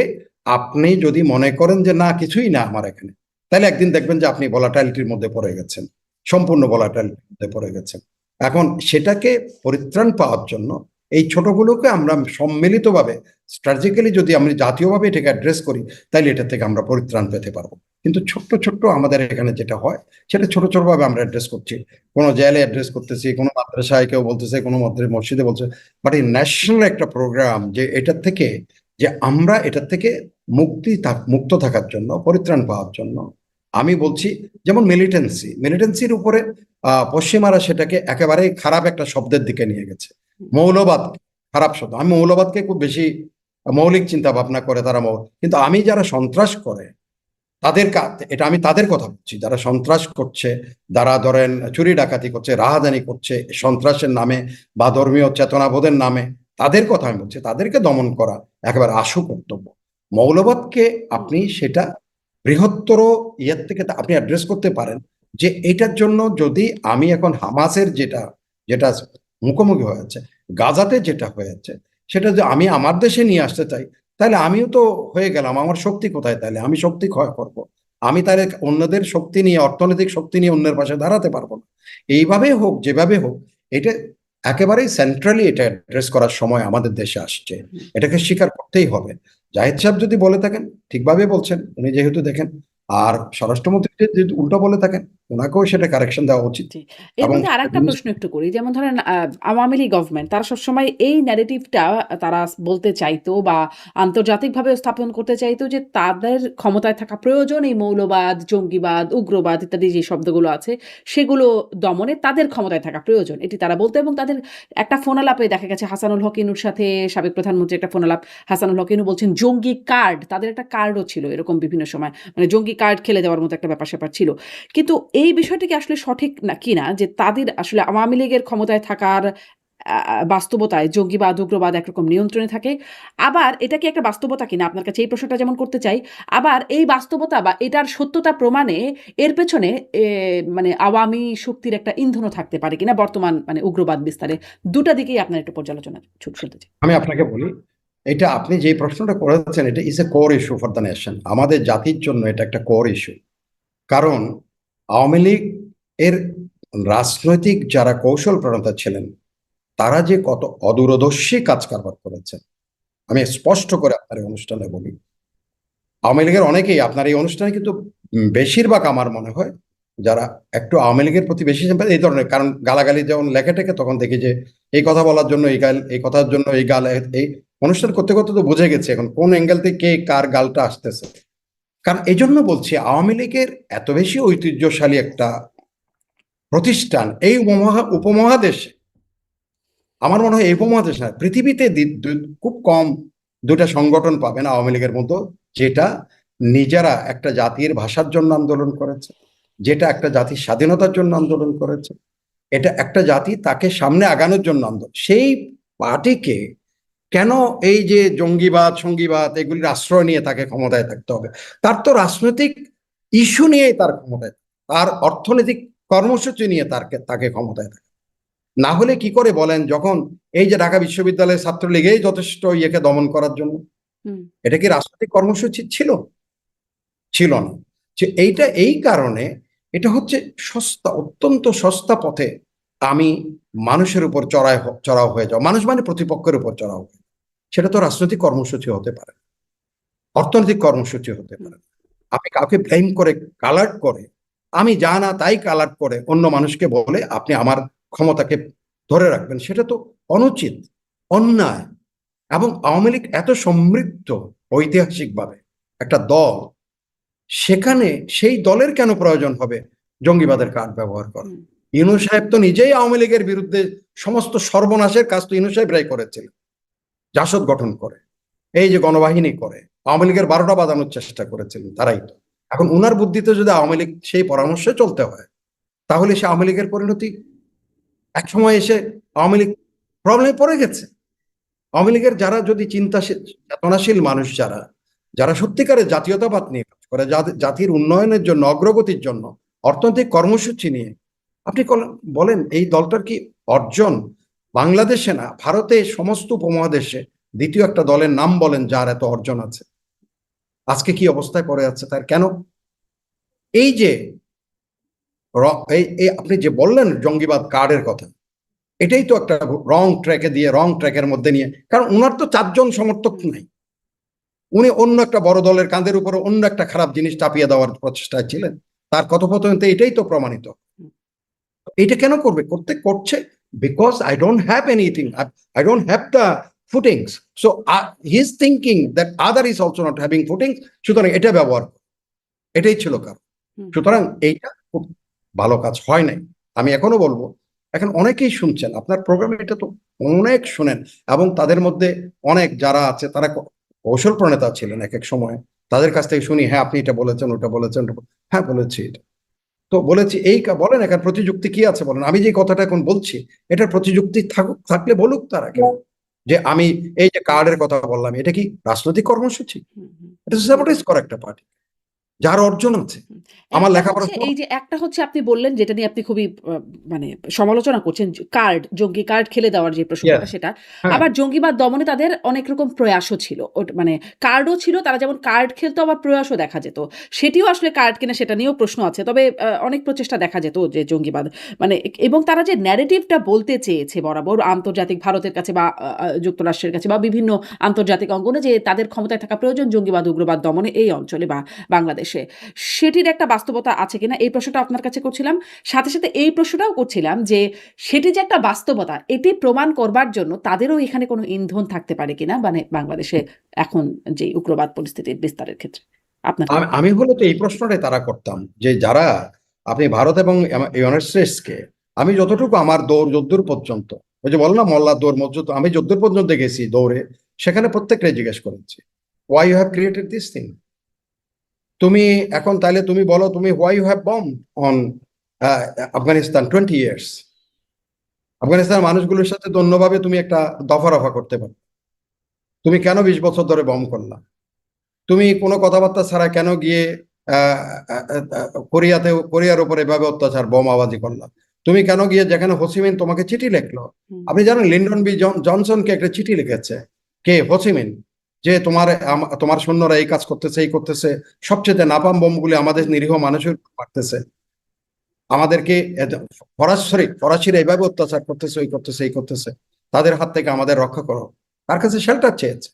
আপনি যদি মনে করেন যে না কিছুই না আমার এখানে, তাহলে একদিন দেখবেন যে আপনি ভলাটাইলিটির মধ্যে পড়ে গেছেন, সম্পূর্ণ ভলাটাইলিটির মধ্যে পড়ে গেছেন। এখন সেটাকে পরিত্রাণ পাওয়ার জন্য এই ছোটগুলোকে আমরা সম্মিলিতভাবে স্ট্র্যাটেজিক্যালি যদি আমরা জাতীয়ভাবে এটাকে অ্যাড্রেস করি, তাহলে এটা থেকে আমরা পরিত্রাণ পেতে পারবো। কিন্তু ছোট্ট ছোট্ট আমাদের এখানে যেটা হয়, সেটা ছোট ছোট ভাবে আমরা অ্যাড্রেস করছি। কোনো জেলে অ্যাড্রেস করতেছি, কোনো মাদ্রাসায় কেউ বলতেছে, কোনো মসজিদে বলছে। বাট এই ন্যাশনাল একটা প্রোগ্রাম যে এটার থেকে, যে আমরা এটার থেকে মুক্ত থাকার জন্য, পরিত্রাণ পাওয়ার জন্য, আমি বলছি যেমন মিলিটেন্সির উপরে পশ্চিমারা সেটাকে একেবারেই খারাপ একটা শব্দের দিকে নিয়ে গেছে। মৌলবাদ খারাপ শব্দ। আমি মৌলবাদকে খুব বেশি মৌলিক চিন্তা ভাবনা করে তারা কিন্তু আমি যারা সন্ত্রাস করে তাদের এটা আমি তাদের কথা বলছি, যারা সন্ত্রাস করছে, যারা ধরেন চুরি ডাকাতি করছে, রাহাজানি করছে সন্ত্রাসের নামে বা ধর্মীয় চেতনাবোধের নামে, তাদের কথা আমি বলছি। তাদেরকে দমন করা একেবারে আশু কর্তব্য। মৌলবাদকে আপনি সেটা বৃহত্তর ইয়ের থেকে আপনি অ্যাড্রেস করতে পারেন যে এটার জন্য যদি আমি এখন হামাসের যেটা যেটা মুখোমুখি হয়েছে, গাজাতে যেটা হয়েছে, সেটা যে আমি আমার দেশে নিয়ে আসতে চাই, তাহলে আমিও তো হয়ে গেলাম। আমার শক্তি কোথায়? তাহলে আমি শক্তি ক্ষয় করব। আমি তাহলে অন্যদের শক্তি নিয়ে, অর্থনৈতিক শক্তি নিয়ে অন্যের পাশে দাঁড়াতে পারবো না। এইভাবে হোক, যেভাবে হোক, এটা একেবারেই সেন্ট্রালি এটা অ্যাড্রেস করার সময় আমাদের দেশে আসছে। এটাকে স্বীকার করতেই হবে। জাহিদ সাহেব যদি বলে থাকেন, ঠিকভাবে বলছেন, উনি যেহেতু দেখেন। আর স্বরাষ্ট্রমন্ত্রী যদি উল্টো বলে থাকেন, ওনাকেও সেটা কারেকশন দেওয়া উচিত। জি। এর এবং মধ্যে আরেকটা প্রশ্ন একটু করি। যেমন ধরেন আওয়ামী লীগ গভর্নমেন্ট তারা সবসময় এই ন্যারেটিভটা তারা বলতে চাইতো বা আন্তর্জাতিকভাবে স্থাপন করতে চাইতো যে তাদের ক্ষমতায় থাকা প্রয়োজন এই মৌলবাদ, জঙ্গিবাদ, উগ্রবাদ ইত্যাদি যে শব্দগুলো আছে সেগুলো দমনে তাদের ক্ষমতায় থাকা প্রয়োজন। এটি তারা বলতো এবং তাদের একটা ফোনালাপে দেখা গেছে হাসানুল হক ইনুর সাথে সাবেক প্রধানমন্ত্রী একটা ফোনালাপ, হাসানুল হক ইনু বলছেন জঙ্গি কার্ড, তাদের একটা কার্ডও ছিল এরকম বিভিন্ন সময়। মানে জঙ্গি কার্ড খেলে দেওয়ার মতো একটা ব্যাপার-স্যাপার ছিল। কিন্তু এই বিষয়টা কি আসলে সঠিক না কিনা যে তাদের আসলে আওয়ামী লীগের ক্ষমতায় থাকার বাস্তবতায় জঙ্গিবাদ, উগ্রবাদ একরকম নিয়ন্ত্রণে থাকে। আবার এটা কি একটা বাস্তবতা কিনা আপনার কাছে এই প্রশ্নটা যেমন করতে চাই। আবার এই বাস্তবতা বা এটার সত্যতা প্রমাণে এর পেছনে মানে আওয়ামী শক্তির একটা ইন্ধনও থাকতে পারে কিনা বর্তমান মানে উগ্রবাদ বিস্তারে। দুটা দিকেই আপনার একটু পর্যালোচনা শুনতে চাই। আমি আপনাকে বলি, এটা আপনি যে প্রশ্নটা করেছেন, এটা is a core issue for the nation. আমাদের জাতির জন্য এটা একটা কোর ইস্যু। কারণ আওয়ামী লীগ এর রাজনৈতিক যারা কৌশল প্রণেতা ছিলেন, তারা যে কত অদূরদর্শী কাজ কারবার করেছে, আমি স্পষ্ট করে আপনার এই অনুষ্ঠানে বলি। আওয়ামী লীগের অনেকেই আপনার এই অনুষ্ঠানে কিন্তু বেশিরভাগ আমার মনে হয় যারা একটু আওয়ামী লীগের প্রতি বেশি এই ধরনের, কারণ গালাগালি যখন লেখে টেকে তখন দেখি যে এই কথা বলার জন্য এই গাল, এই কথার জন্য এই গাল, এই অনুষ্ঠান করতে করতে তো বুঝে গেছে এখন কোন অ্যাঙ্গেল থেকে কে কার গালটা আসতেছে। কারণ এই জন্য বলছি, আওয়ামী লীগের এত বেশি ঐতিহ্যশালী একটা প্রতিষ্ঠান এই উপমহাদেশে, আমার মনে হয় এই উপমহাদেশ না, পৃথিবীতে খুব কম দুটা সংগঠন পাবেন আওয়ামী লীগের মতো, যেটা নিজেরা একটা জাতির ভাষার জন্য আন্দোলন করেছে, যেটা একটা জাতির স্বাধীনতার জন্য আন্দোলন করেছে, এটা একটা জাতি তাকে সামনে আগানোর জন্য আন্দোলন। সেই পার্টিকে কেন এই যে জঙ্গিবাদ, সঙ্গীবাদ এগুলির আশ্রয় নিয়ে তাকে ক্ষমতায় থাকতে হবে? তার তো রাজনৈতিক ইস্যু নিয়েই তার ক্ষমতায়, তার অর্থনৈতিক কর্মসূচি নিয়ে তাকে ক্ষমতায় থাকে। না হলে কি করে বলেন, যখন এই যে ঢাকা বিশ্ববিদ্যালয়ের ছাত্রলীগেই যথেষ্ট ইয়েকে দমন করার জন্য, এটা কি রাজনৈতিক কর্মসূচি ছিল? ছিল না। যে এইটা এই কারণে এটা হচ্ছে সস্তা, অত্যন্ত সস্তা পথে আমি মানুষের উপর চড়াও হয়ে যাও, মানুষ মানে প্রতিপক্ষের উপর চড়াও হয়ে, সেটা তো রাজনৈতিক কর্মসূচি হতে পারে, অর্থনৈতিক কর্মসূচি হতে পারে। আপনি কাউকে ব্লেম করে, কালার্ট করে, আমি যা না তাই কালার্ট করে অন্য মানুষকে বলে আপনি আমার ক্ষমতাকে ধরে রাখবেন, সেটা তো অনুচিত, অন্যায়। এবং আওয়ামী লীগ এত সমৃদ্ধ ঐতিহাসিকভাবে একটা দল, সেখানে সেই দলের কেন প্রয়োজন হবে জঙ্গিবাদের কার্ড ব্যবহার করা? ইউনূস সাহেব তো নিজেই আওয়ামী লীগের বিরুদ্ধে সমস্ত সর্বনাশের কাজ তো ইউনূস সাহেবরাই করেছিলেন, জাসদ গঠন করে, এই যে গণবাহিনী করে, আওয়ামী লীগের 12টা বাজানোর চেষ্টা করেছিলেন তারাই তো। এখন উনার বুদ্ধিতে যদি আওয়ামী লীগ সেই পরামর্শে চলতে হয়, তাহলে সে আওয়ামী লীগের পরিণতি এক সময় এসে আওয়ামী লীগ প্রবলেমে পড়ে গেছে। আওয়ামী লীগের যারা যদি চিন্তাশীল, চেতনাশীল মানুষ, যারা যারা সত্যিকারের জাতীয়তাবাদ নিয়ে কাজ করে, জাতির উন্নয়নের জন্য, অগ্রগতির জন্য অর্থনৈতিক কর্মসূচি নিয়ে, আপনি বলেন এই দলটার কি অর্জন বাংলাদেশে না ভারতে সমস্ত উপমহাদেশে দ্বিতীয় একটা দলের নাম বলেন যার এত অর্জন আছে? আজকে কি অবস্থায় পড়ে আছে তার? কেন? এই যে এই আপনি যে বললেন জঙ্গিবাদ কার্ডের কথা, এটাই তো একটা রং ট্র্যাকে দিয়ে, রং ট্র্যাকের মধ্যে নিয়ে, কারণ উনার তো 4জন সমর্থক নাই, উনি অন্য একটা বড় দলের কাঁধের উপরে অন্য একটা খারাপ জিনিস চাপিয়ে দেওয়ার প্রচেষ্টায় ছিলেন। তার কথোপকথনতে এটাই তো প্রমাণিত। এটা কেন করছে because I don't have anything, I don't have the footings, so he is thinking that other is also not having footings, সুতরাং এটা ব্যবহার, এটাই ছিল কারণ। সুতরাং এইটা খুব ভালো কাজ হয় নাই। আমি এখনো বলবো, এখন অনেকেই শুনছেন আপনার প্রোগ্রামে, এটা তো অনেক শুনেন, এবং তাদের মধ্যে অনেক যারা আছে তারা কৌশল প্রণেতা ছিলেন এক এক সময়, তাদের কাছ থেকে শুনি, হ্যাঁ আপনি এটা বলেছেন, ওটা বলেছেন, হ্যাঁ বলেছি এটা, তো বলেছি এই বলেন এখানে প্রতিযুক্তি কি আছে বলেন, আমি যে কথাটা এখন বলছি এটার প্রতিযুক্তি থাকলে বলুক তারা কেউ, যে আমি এই যে কার্ডের কথা বললাম এটা কি রাজনৈতিক কর্মসূচি? হুম, হুম। এটা স্যাবোটাইজ করা একটা পার্টি যার অর্জন আছে। হুম। আমার একটা লেখাপড়া হচ্ছে এই যে একটা হচ্ছে আপনি বললেন যেটা নিয়ে আপনি খুবই মানে সমালোচনা করছেন কার্ড, জঙ্গি কার্ড খেলে দেওয়ার যে প্রসঙ্গটা Yes, সেটা। হ্যাঁ, আবার জঙ্গিবাদ দমনে তাদের অনেক রকম প্রয়াসও ছিল। মানে কার্ডও ছিল, তারা যেমন কার্ড খেলতো আবার প্রয়াসও দেখা যেত। সেটিও আসলে কার্ড কিনা সেটা নিয়েও প্রশ্ন আছে। তবে অনেক প্রচেষ্টা দেখা যেত যে জঙ্গিবাদ মানে এবং তারা যে ন্যারেটিভটা বলতে চেয়েছে বরাবর আন্তর্জাতিক ভারতের কাছে বা যুক্তরাষ্ট্রের কাছে বা বিভিন্ন আন্তর্জাতিক অঙ্গনে যে তাদের ক্ষমতায় থাকা প্রয়োজন জঙ্গিবাদ, উগ্রবাদ দমনে এই অঞ্চলে বা বাংলাদেশে। সেটির একটা বাস্তবতা আছে কিনা এই প্রশ্নটা আপনার কাছে করছিলাম। সাথে, সাথে এই প্রশ্নটাও করছিলাম যে সেটি যে একটা বাস্তবতা এটি প্রমাণ করবার জন্য তাদেরও এখানে কোনো ইন্ধন থাকতে পারে কিনা মানে বাংলাদেশে এখন যে উগ্রবাদ পরিস্থিতির বিস্তারের ক্ষেত্রে? আপনার কি মনে হয়? আমি হলো তো এই প্রশ্নটাই তারা করতাম, যে যারা আপনি ভারত এবং ইউনাইটেড স্টেটসকে, আমি যতটুকু আমার দৌড় যদ্দূর পর্যন্ত, ওই যে বল না মোল্লার দৌড় মসজিদ, আমি যদ্দূর পর্যন্ত গেছি দৌড়ে, সেখানে প্রত্যেকটাই জিজ্ঞেস করেছি, why you have created this thing. তুমি এখন তাহলে তুমি বলো, তুমি why you have bomb on Afghanistan 20 years। আফগানিস্তানের মানুষগুলোর সাথে অন্যভাবে তুমি একটা দফা রফা করতে পারো, তুমি কেন 20 বছর ধরে বম করলা? তুমি কোনো কথাবার্তা ছাড়া কেন গিয়ে কোরিয়ার উপরে এভাবে অত্যাচার বোমাবাজি করলা? তুমি কেন গিয়ে যেখানে হোসিমিন তোমাকে চিঠি লিখলো, হুম, আপনি জানেন লিন্ডন বি জনসনকে একটা চিঠি লিখেছে কে? হোসিমিন, যে তোমার সৈন্যরা এই কাজ করতেছে, এই করতেছে, সবচেয়ে নাপাম বোমগুলি আমাদের হুম, নিরীহ মানুষের উপর মারতেছে, আমাদেরকে ফরাসিরা এইভাবে অত্যাচার করতেছে, ওই করতেছে, এই করতেছে, তাদের হাত থেকে আমাদের রক্ষা করো। তার কাছে শেল্টার চেয়েছে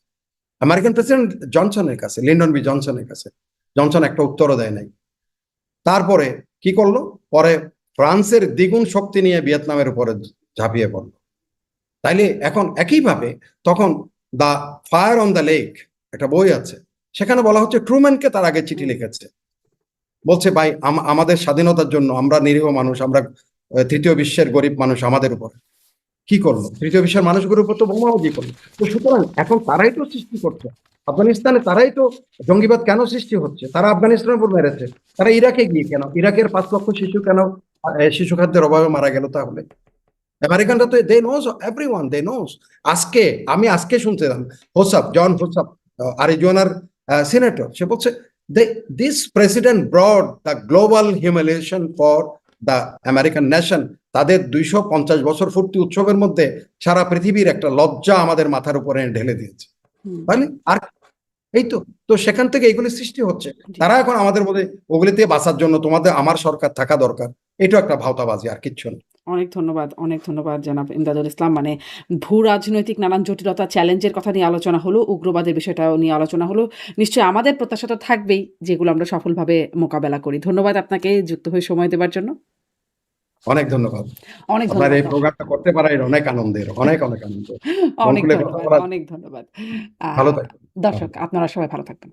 আমেরিকান প্রেসিডেন্ট জনসনের কাছে, লিন্ডন বি জনসনের কাছে। জনসন একটা উত্তরও দেয় নাই। তারপরে কি করলো? পরে ফ্রান্সের দ্বিগুণ শক্তি নিয়ে ভিয়েতনামের উপরে ঝাঁপিয়ে পড়লো। তাইলে এখন একইভাবে তখন the fire on the lake একটা বই আছে, সেখানে বলা হচ্ছে ট্রুম্যানকে তার আগে চিঠি হুম। লিখেছে, বলছে ভাই আমাদের স্বাধীনতার জন্য আমরা নিরীহ মানুষ, আমরা তৃতীয় বিশ্বের গরিব মানুষ, আমাদের উপর কি করলো? তৃতীয় বিশ্বের মানুষগুলোর উপর তো বোমাবাজি করলো। তো সুতরাং এখন তারাই তো সৃষ্টি করছে আফগানিস্তানে, তারাই তো জঙ্গিবাদ কেন সৃষ্টি হচ্ছে? তারা আফগানিস্তানের উপর মেরেছে, তারা ইরাকে গিয়ে কেন? ইরাকের 5 লক্ষ শিশু কেন শিশু খাদ্যের অভাবে মারা গেল তাহলে? আমেরিকানরা তো they knows, everyone they knows. আমি আজকে শুনছিলাম জন হোসাপ, আরিজোনার সিনেটর, সে বলছে this president brought the global humiliation for the American nation. তাদের 250 বছর পূর্তি উৎসবের মধ্যে সারা পৃথিবীর একটা লজ্জা আমাদের মাথার উপরে ঢেলে দিয়েছে। হুম, তাহলে আর এই তো, তো সেখান থেকে এগুলি সৃষ্টি হচ্ছে। জি। তারা এখন আমাদের মধ্যে ওগুলি থেকে বাঁচার জন্য তোমাদের আমার সরকার থাকা দরকার, এটাও একটা ভাওতাবাজি, আর কিচ্ছু না। অনেক ধন্যবাদ জনাব ইমদাদুল ইসলাম। মানে ভূ-রাজনৈতিক নানান জটিলতা, চ্যালেঞ্জের কথা নিয়ে আলোচনা হলো, উগ্রবাদের বিষয়টাও নিয়ে আলোচনা হলো। নিশ্চয়ই আমাদের প্রত্যাশা তো থাকবেই যেগুলো আমরা সফলভাবে মোকাবেলা করি। ধন্যবাদ আপনাকে যুক্ত হয়ে সময় দেবার জন্য। অনেক ধন্যবাদ। অনেক আপনার ধন্যবাদ এই দর্শক। প্রোগ্রামটা করতে পারায় অনেক আনন্দের, অনেক অনেক আনন্দ। মন অনেক খুলে কথা ধন্যবাদ, বলা। অনেক ধন্যবাদ। আ ভালো থাকবেন। দর্শক আপনারা সবাই ভালো থাকবেন।